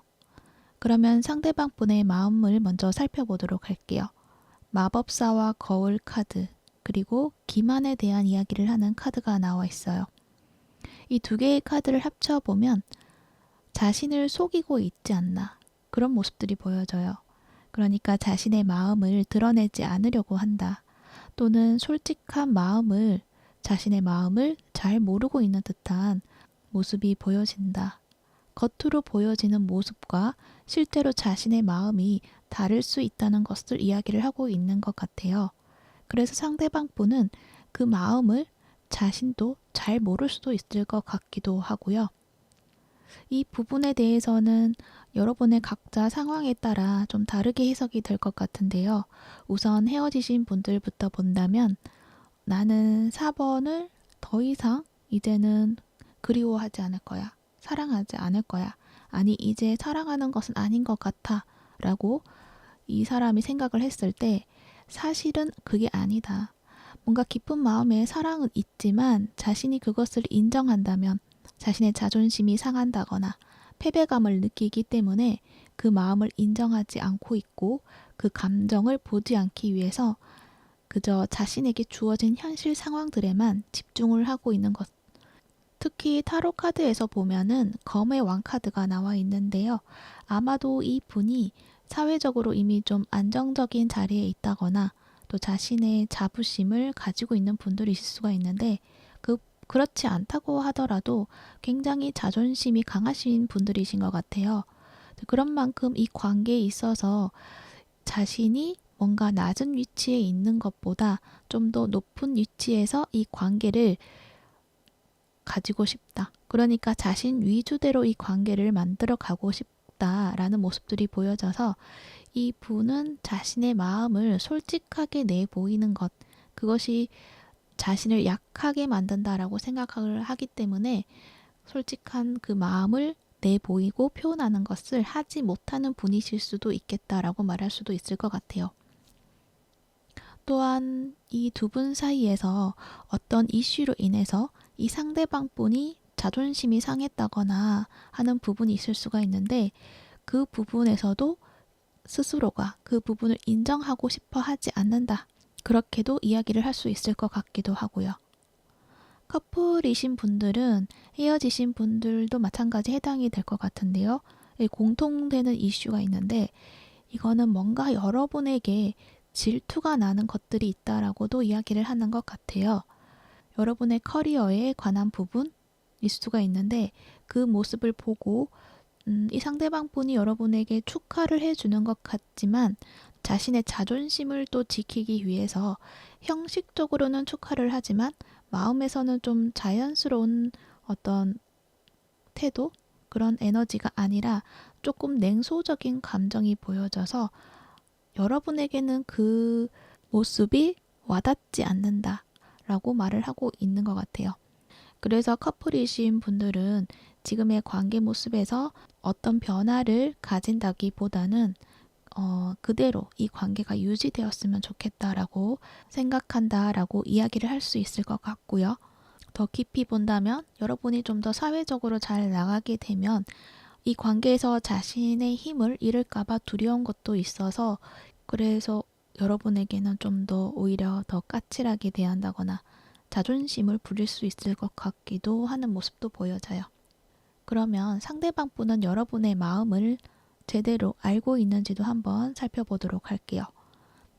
A: 그러면 상대방 분의 마음을 먼저 살펴보도록 할게요. 마법사와 거울 카드, 그리고 기만에 대한 이야기를 하는 카드가 나와 있어요. 이 두 개의 카드를 합쳐보면 자신을 속이고 있지 않나 그런 모습들이 보여져요. 그러니까 자신의 마음을 드러내지 않으려고 한다. 또는 솔직한 마음을 자신의 마음을 잘 모르고 있는 듯한 모습이 보여진다. 겉으로 보여지는 모습과 실제로 자신의 마음이 다를 수 있다는 것을 이야기를 하고 있는 것 같아요. 그래서 상대방 분은 그 마음을 자신도 잘 모를 수도 있을 것 같기도 하고요. 이 부분에 대해서는 여러분의 각자 상황에 따라 좀 다르게 해석이 될 것 같은데요. 우선 헤어지신 분들부터 본다면 나는 4번을 더 이상 이제는 그리워하지 않을 거야. 사랑하지 않을 거야. 아니, 이제 사랑하는 것은 아닌 것 같아. 라고 이 사람이 생각을 했을 때 사실은 그게 아니다. 뭔가 깊은 마음에 사랑은 있지만 자신이 그것을 인정한다면 자신의 자존심이 상한다거나 패배감을 느끼기 때문에 그 마음을 인정하지 않고 있고 그 감정을 보지 않기 위해서 그저 자신에게 주어진 현실 상황들에만 집중을 하고 있는 것. 특히 타로 카드에서 보면은 검의 왕 카드가 나와 있는데요. 아마도 이 분이 사회적으로 이미 좀 안정적인 자리에 있다거나 또 자신의 자부심을 가지고 있는 분들이실 수가 있는데 그렇지 않다고 하더라도 굉장히 자존심이 강하신 분들이신 것 같아요. 그런 만큼 이 관계에 있어서 자신이 뭔가 낮은 위치에 있는 것보다 좀 더 높은 위치에서 이 관계를 가지고 싶다. 그러니까 자신 위주대로 이 관계를 만들어 가고 싶다라는 모습들이 보여져서 이 분은 자신의 마음을 솔직하게 내보이는 것, 그것이 자신을 약하게 만든다라고 생각을 하기 때문에 솔직한 그 마음을 내보이고 표현하는 것을 하지 못하는 분이실 수도 있겠다라고 말할 수도 있을 것 같아요. 또한 이 두 분 사이에서 어떤 이슈로 인해서 이 상대방 분이 자존심이 상했다거나 하는 부분이 있을 수가 있는데 그 부분에서도 스스로가 그 부분을 인정하고 싶어 하지 않는다. 그렇게도 이야기를 할 수 있을 것 같기도 하고요. 커플이신 분들은 헤어지신 분들도 마찬가지 해당이 될 것 같은데요. 공통되는 이슈가 있는데 이거는 뭔가 여러분에게 질투가 나는 것들이 있다라고도 이야기를 하는 것 같아요. 여러분의 커리어에 관한 부분일 수가 있는데 그 모습을 보고 이 상대방 분이 여러분에게 축하를 해주는 것 같지만 자신의 자존심을 또 지키기 위해서 형식적으로는 축하를 하지만 마음에서는 좀 자연스러운 어떤 태도? 그런 에너지가 아니라 조금 냉소적인 감정이 보여져서 여러분에게는 그 모습이 와닿지 않는다 라고 말을 하고 있는 것 같아요. 그래서 커플이신 분들은 지금의 관계 모습에서 어떤 변화를 가진다기보다는 그대로 이 관계가 유지되었으면 좋겠다라고 생각한다라고 이야기를 할 수 있을 것 같고요. 더 깊이 본다면 여러분이 좀 더 사회적으로 잘 나가게 되면 이 관계에서 자신의 힘을 잃을까봐 두려운 것도 있어서 그래서 여러분에게는 좀 더 오히려 더 까칠하게 대한다거나 자존심을 부릴 수 있을 것 같기도 하는 모습도 보여져요. 그러면 상대방 분은 여러분의 마음을 제대로 알고 있는지도 한번 살펴보도록 할게요.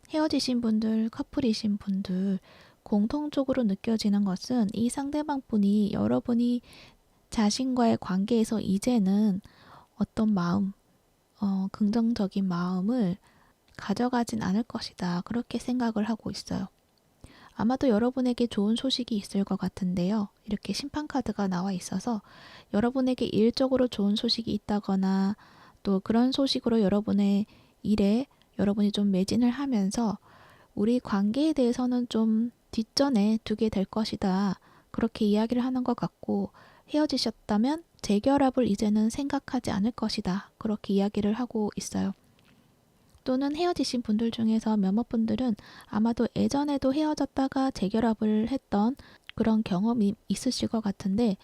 A: 헤어지신 분들, 커플이신 분들, 공통적으로 느껴지는 것은 이 상대방 분이 여러분이 자신과의 관계에서 이제는 어떤 마음, 긍정적인 마음을 가져가진 않을 것이다. 그렇게 생각을 하고 있어요. 아마도 여러분에게 좋은 소식이 있을 것 같은데요. 이렇게 심판카드가 나와 있어서 여러분에게 일적으로 좋은 소식이 있다거나 또 그런 소식으로 여러분의 일에 여러분이 좀 매진을 하면서 우리 관계에 대해서는 좀 뒷전에 두게 될 것이다. 그렇게 이야기를 하는 것 같고 헤어지셨다면 재결합을 이제는 생각하지 않을 것이다. 그렇게 이야기를 하고 있어요. 또는 헤어지신 분들 중에서 몇몇 분들은 아마도 예전에도 헤어졌다가 재결합을 했던 그런 경험이 있으실 것 같은데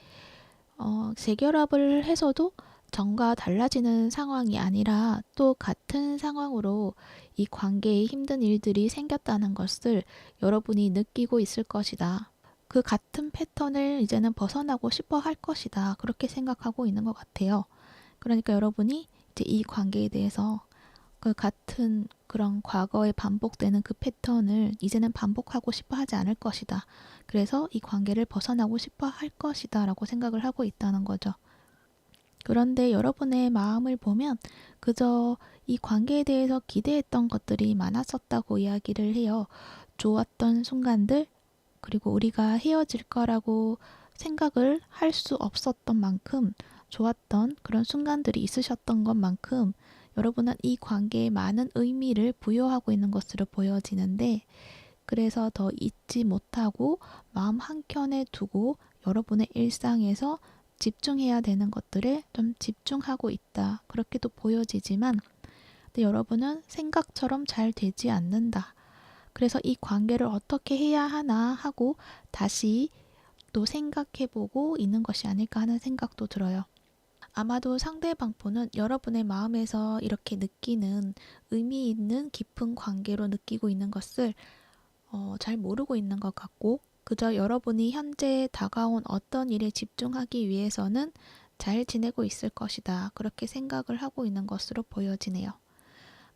A: 재결합을 해서도 전과 달라지는 상황이 아니라 또 같은 상황으로 이 관계에 힘든 일들이 생겼다는 것을 여러분이 느끼고 있을 것이다. 그 같은 패턴을 이제는 벗어나고 싶어 할 것이다. 그렇게 생각하고 있는 것 같아요. 그러니까 여러분이 이제 이 관계에 대해서 그 같은 그런 과거에 반복되는 그 패턴을 이제는 반복하고 싶어 하지 않을 것이다. 그래서 이 관계를 벗어나고 싶어 할 것이다 라고 생각을 하고 있다는 거죠. 그런데 여러분의 마음을 보면 그저 이 관계에 대해서 기대했던 것들이 많았었다고 이야기를 해요. 좋았던 순간들, 그리고 우리가 헤어질 거라고 생각을 할 수 없었던 만큼 좋았던 그런 순간들이 있으셨던 것만큼 여러분은 이 관계에 많은 의미를 부여하고 있는 것으로 보여지는데, 그래서 더 잊지 못하고 마음 한켠에 두고 여러분의 일상에서 집중해야 되는 것들에 좀 집중하고 있다, 그렇게도 보여지지만, 근데 여러분은 생각처럼 잘 되지 않는다. 그래서 이 관계를 어떻게 해야 하나 하고 다시 또 생각해보고 있는 것이 아닐까 하는 생각도 들어요. 아마도 상대방분은 여러분의 마음에서 이렇게 느끼는 의미 있는 깊은 관계로 느끼고 있는 것을 잘 모르고 있는 것 같고, 그저 여러분이 현재 다가온 어떤 일에 집중하기 위해서는 잘 지내고 있을 것이다, 그렇게 생각을 하고 있는 것으로 보여지네요.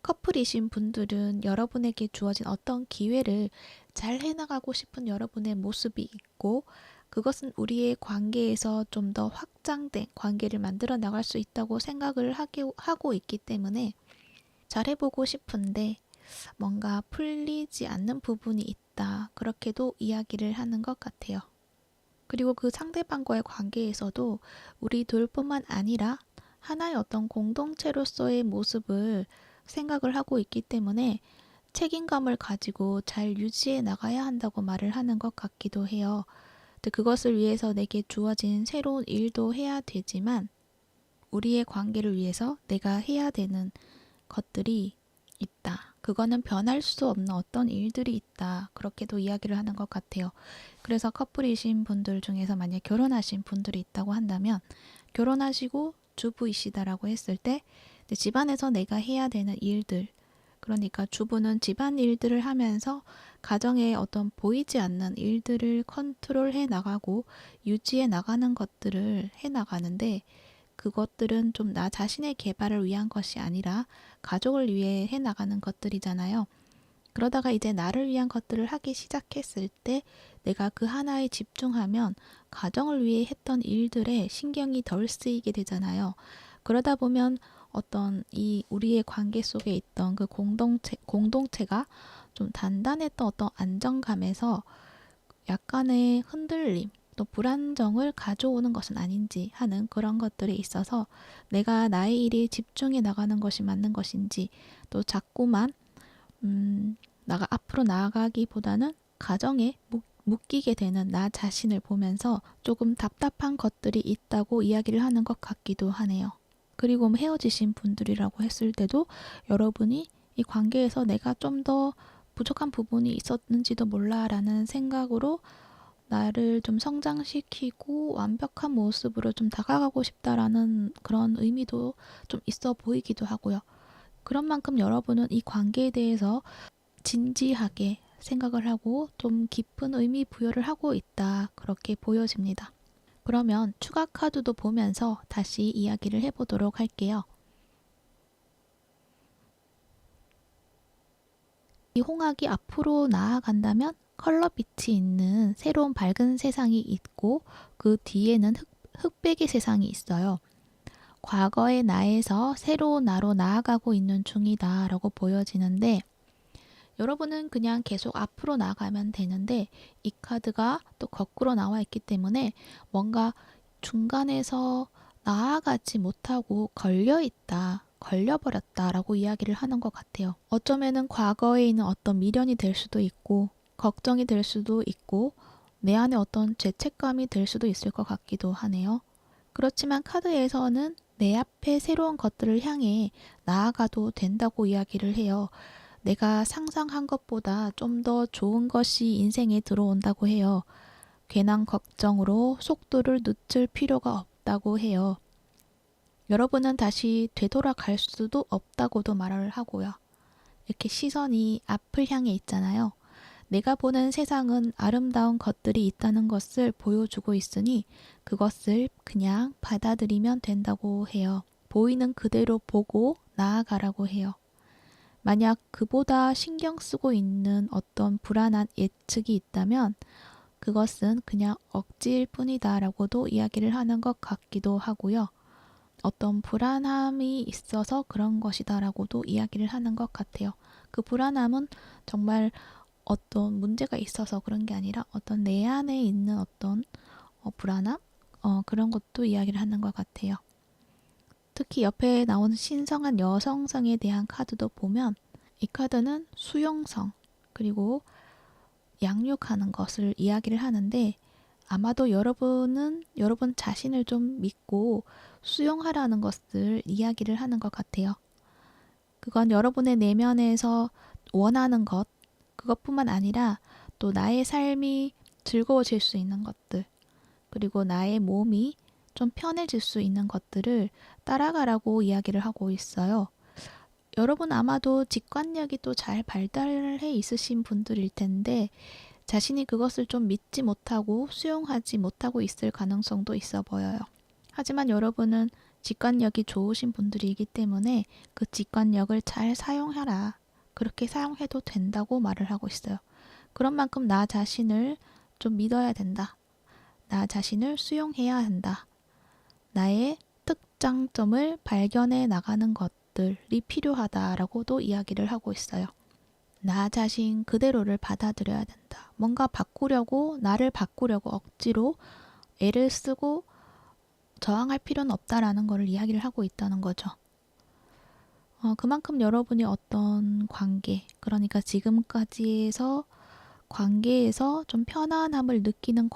A: 커플이신 분들은 여러분에게 주어진 어떤 기회를 잘 해나가고 싶은 여러분의 모습이 있고, 그것은 우리의 관계에서 좀 더 확장된 관계를 만들어 나갈 수 있다고 생각을 하고 있기 때문에 잘해보고 싶은데 뭔가 풀리지 않는 부분이 있다, 그렇게도 이야기를 하는 것 같아요. 그리고 그 상대방과의 관계에서도 우리 둘뿐만 아니라 하나의 어떤 공동체로서의 모습을 생각을 하고 있기 때문에 책임감을 가지고 잘 유지해 나가야 한다고 말을 하는 것 같기도 해요. 근데 그것을 위해서 내게 주어진 새로운 일도 해야 되지만 우리의 관계를 위해서 내가 해야 되는 것들이 있다. 그거는 변할 수 없는 어떤 일들이 있다, 그렇게도 이야기를 하는 것 같아요. 그래서 커플이신 분들 중에서 만약 결혼하신 분들이 있다고 한다면, 결혼하시고 주부이시다라고 했을 때 집안에서 내가 해야 되는 일들, 그러니까 주부는 집안 일들을 하면서 가정의 어떤 보이지 않는 일들을 컨트롤해 나가고 유지해 나가는 것들을 해 나가는데, 그것들은 좀 나 자신의 개발을 위한 것이 아니라 가족을 위해 해 나가는 것들이잖아요. 그러다가 이제 나를 위한 것들을 하기 시작했을 때 내가 그 하나에 집중하면 가정을 위해 했던 일들에 신경이 덜 쓰이게 되잖아요. 그러다 보면 어떤 이 우리의 관계 속에 있던 그 공동체가 좀 단단했던 어떤 안정감에서 약간의 흔들림, 또 불안정을 가져오는 것은 아닌지 하는 그런 것들이 있어서 내가 나의 일에 집중해 나가는 것이 맞는 것인지, 또 자꾸만 나가 앞으로 나아가기보다는 가정에 묶이게 되는 나 자신을 보면서 조금 답답한 것들이 있다고 이야기를 하는 것 같기도 하네요. 그리고 헤어지신 분들이라고 했을 때도 여러분이 이 관계에서 내가 좀 더 부족한 부분이 있었는지도 몰라라는 생각으로 나를 좀 성장시키고 완벽한 모습으로 좀 다가가고 싶다라는 그런 의미도 좀 있어 보이기도 하고요. 그런 만큼 여러분은 이 관계에 대해서 진지하게 생각을 하고 좀 깊은 의미 부여를 하고 있다, 그렇게 보여집니다. 그러면 추가 카드도 보면서 다시 이야기를 해보도록 할게요. 이 홍학이 앞으로 나아간다면 컬러빛이 있는 새로운 밝은 세상이 있고, 그 뒤에는 흑백의 세상이 있어요. 과거의 나에서 새로운 나로 나아가고 있는 중이다 라고 보여지는데, 여러분은 그냥 계속 앞으로 나아가면 되는데 이 카드가 또 거꾸로 나와 있기 때문에 뭔가 중간에서 나아가지 못하고 걸려있다, 걸려버렸다라고 이야기를 하는 것 같아요. 어쩌면은 과거에 있는 어떤 미련이 될 수도 있고 걱정이 될 수도 있고 내 안에 어떤 죄책감이 될 수도 있을 것 같기도 하네요. 그렇지만 카드에서는 내 앞에 새로운 것들을 향해 나아가도 된다고 이야기를 해요. 내가 상상한 것보다 좀 더 좋은 것이 인생에 들어온다고 해요. 괜한 걱정으로 속도를 늦출 필요가 없다고 해요. 여러분은 다시 되돌아갈 수도 없다고도 말을 하고요. 이렇게 시선이 앞을 향해 있잖아요. 내가 보는 세상은 아름다운 것들이 있다는 것을 보여주고 있으니 그것을 그냥 받아들이면 된다고 해요. 보이는 그대로 보고 나아가라고 해요. 만약 그보다 신경 쓰고 있는 어떤 불안한 예측이 있다면 그것은 그냥 억지일 뿐이다 라고도 이야기를 하는 것 같기도 하고요. 어떤 불안함이 있어서 그런 것이다라고도 이야기를 하는 것 같아요. 그 불안함은 정말 어떤 문제가 있어서 그런 게 아니라 어떤 내 안에 있는 어떤 불안함? 그런 것도 이야기를 하는 것 같아요. 특히 옆에 나오는 신성한 여성성에 대한 카드도 보면 이 카드는 수용성 그리고 양육하는 것을 이야기를 하는데 아마도 여러분은 여러분 자신을 좀 믿고 수용하라는 것을 이야기를 하는 것 같아요. 그건 여러분의 내면에서 원하는 것, 그것뿐만 아니라 또 나의 삶이 즐거워질 수 있는 것들, 그리고 나의 몸이 좀 편해질 수 있는 것들을 따라가라고 이야기를 하고 있어요. 여러분 아마도 직관력이 또 잘 발달해 있으신 분들일 텐데 자신이 그것을 좀 믿지 못하고 수용하지 못하고 있을 가능성도 있어 보여요. 하지만 여러분은 직관력이 좋으신 분들이기 때문에 그 직관력을 잘 사용하라. 그렇게 사용해도 된다고 말을 하고 있어요. 그런 만큼 나 자신을 좀 믿어야 된다. 나 자신을 수용해야 한다. 나의 특장점을 발견해 나가는 것들이 필요하다라고도 이야기를 하고 있어요. 나 자신 그대로를 받아들여야 된다. 뭔가 바꾸려고, 나를 바꾸려고 억지로 애를 쓰고 저항할 필요는 없다라는 것을 이야기를 하고 있다는 거죠. 그만큼 여러분이 어떤 관계, 그러니까 지금까지에서 관계에서 좀 편안함을 느끼는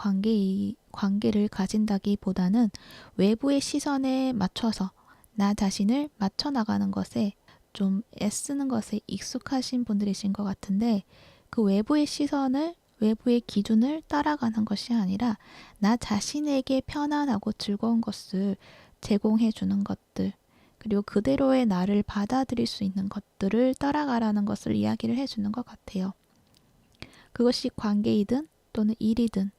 A: 관계를 가진다기보다는 외부의 시선에 맞춰서 나 자신을 맞춰 나가는 것에 좀 애쓰는 것에 익숙하신 분들이신 것 같은데 그 외부의 시선을 외부의 기준을 따라가는 것이 아니라 나 자신에게 편안하고 즐거운 것을 제공해 주는 것들 그리고 그대로의 나를 받아들일 수 있는 것들을 따라가라는 것을 이야기를 해주는 것 같아요. 그것이 관계이든 또는 일이든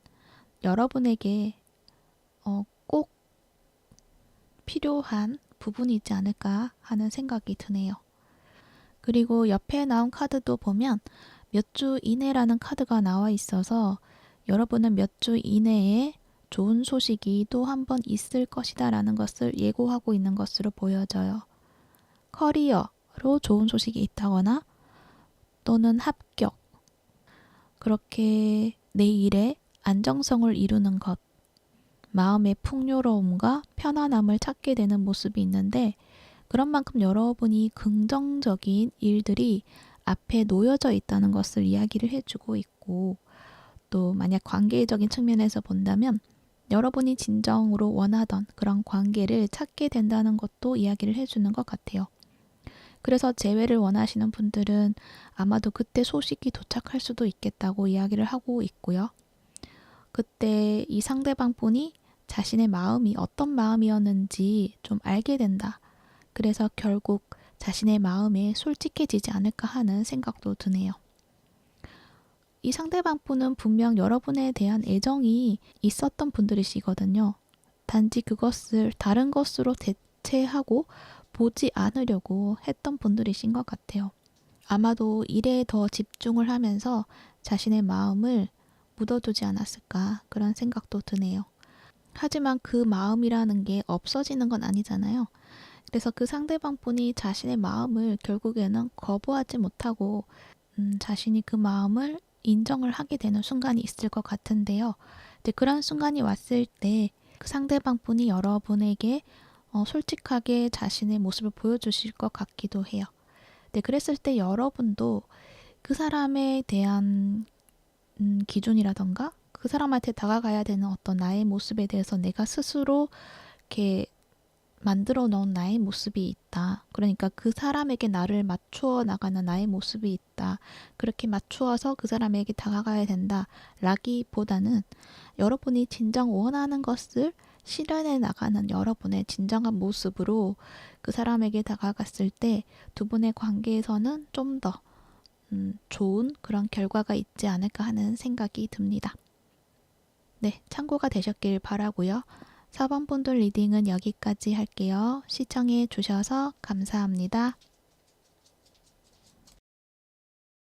A: 여러분에게 꼭 필요한 부분이지 않을까 하는 생각이 드네요. 그리고 옆에 나온 카드도 보면 몇 주 이내라는 카드가 나와 있어서 여러분은 몇 주 이내에 좋은 소식이 또 한 번 있을 것이다 라는 것을 예고하고 있는 것으로 보여져요. 커리어로 좋은 소식이 있다거나 또는 합격, 그렇게 내 일에 안정성을 이루는 것, 마음의 풍요로움과 편안함을 찾게 되는 모습이 있는데 그런 만큼 여러분이 긍정적인 일들이 앞에 놓여져 있다는 것을 이야기를 해주고 있고 또 만약 관계적인 측면에서 본다면 여러분이 진정으로 원하던 그런 관계를 찾게 된다는 것도 이야기를 해주는 것 같아요. 그래서 재회를 원하시는 분들은 아마도 그때 소식이 도착할 수도 있겠다고 이야기를 하고 있고요. 그때 이 상대방 분이 자신의 마음이 어떤 마음이었는지 좀 알게 된다. 그래서 결국 자신의 마음에 솔직해지지 않을까 하는 생각도 드네요. 이 상대방 분은 분명 여러분에 대한 애정이 있었던 분들이시거든요. 단지 그것을 다른 것으로 대체하고 보지 않으려고 했던 분들이신 것 같아요. 아마도 일에 더 집중을 하면서 자신의 마음을 묻어두지 않았을까 그런 생각도 드네요. 하지만 그 마음이라는 게 없어지는 건 아니잖아요. 그래서 그 상대방 분이 자신의 마음을 결국에는 거부하지 못하고 자신이 그 마음을 인정을 하게 되는 순간이 있을 것 같은데요. 이제 그런 순간이 왔을 때 그 상대방 분이 여러분에게 솔직하게 자신의 모습을 보여주실 것 같기도 해요. 네, 그랬을 때 여러분도 그 사람에 대한 기준이라던가 그 사람한테 다가가야 되는 어떤 나의 모습에 대해서 내가 스스로 이렇게 만들어 놓은 나의 모습이 있다. 그러니까 그 사람에게 나를 맞추어 나가는 나의 모습이 있다. 그렇게 맞추어서 그 사람에게 다가가야 된다. 라기보다는 여러분이 진정 원하는 것을 실현해 나가는 여러분의 진정한 모습으로 그 사람에게 다가갔을 때 두 분의 관계에서는 좀 더 좋은 그런 결과가 있지 않을까 하는 생각이 듭니다. 네, 참고가 되셨길 바라고요. 4번 분들 리딩은 여기까지 할게요. 시청해 주셔서 감사합니다.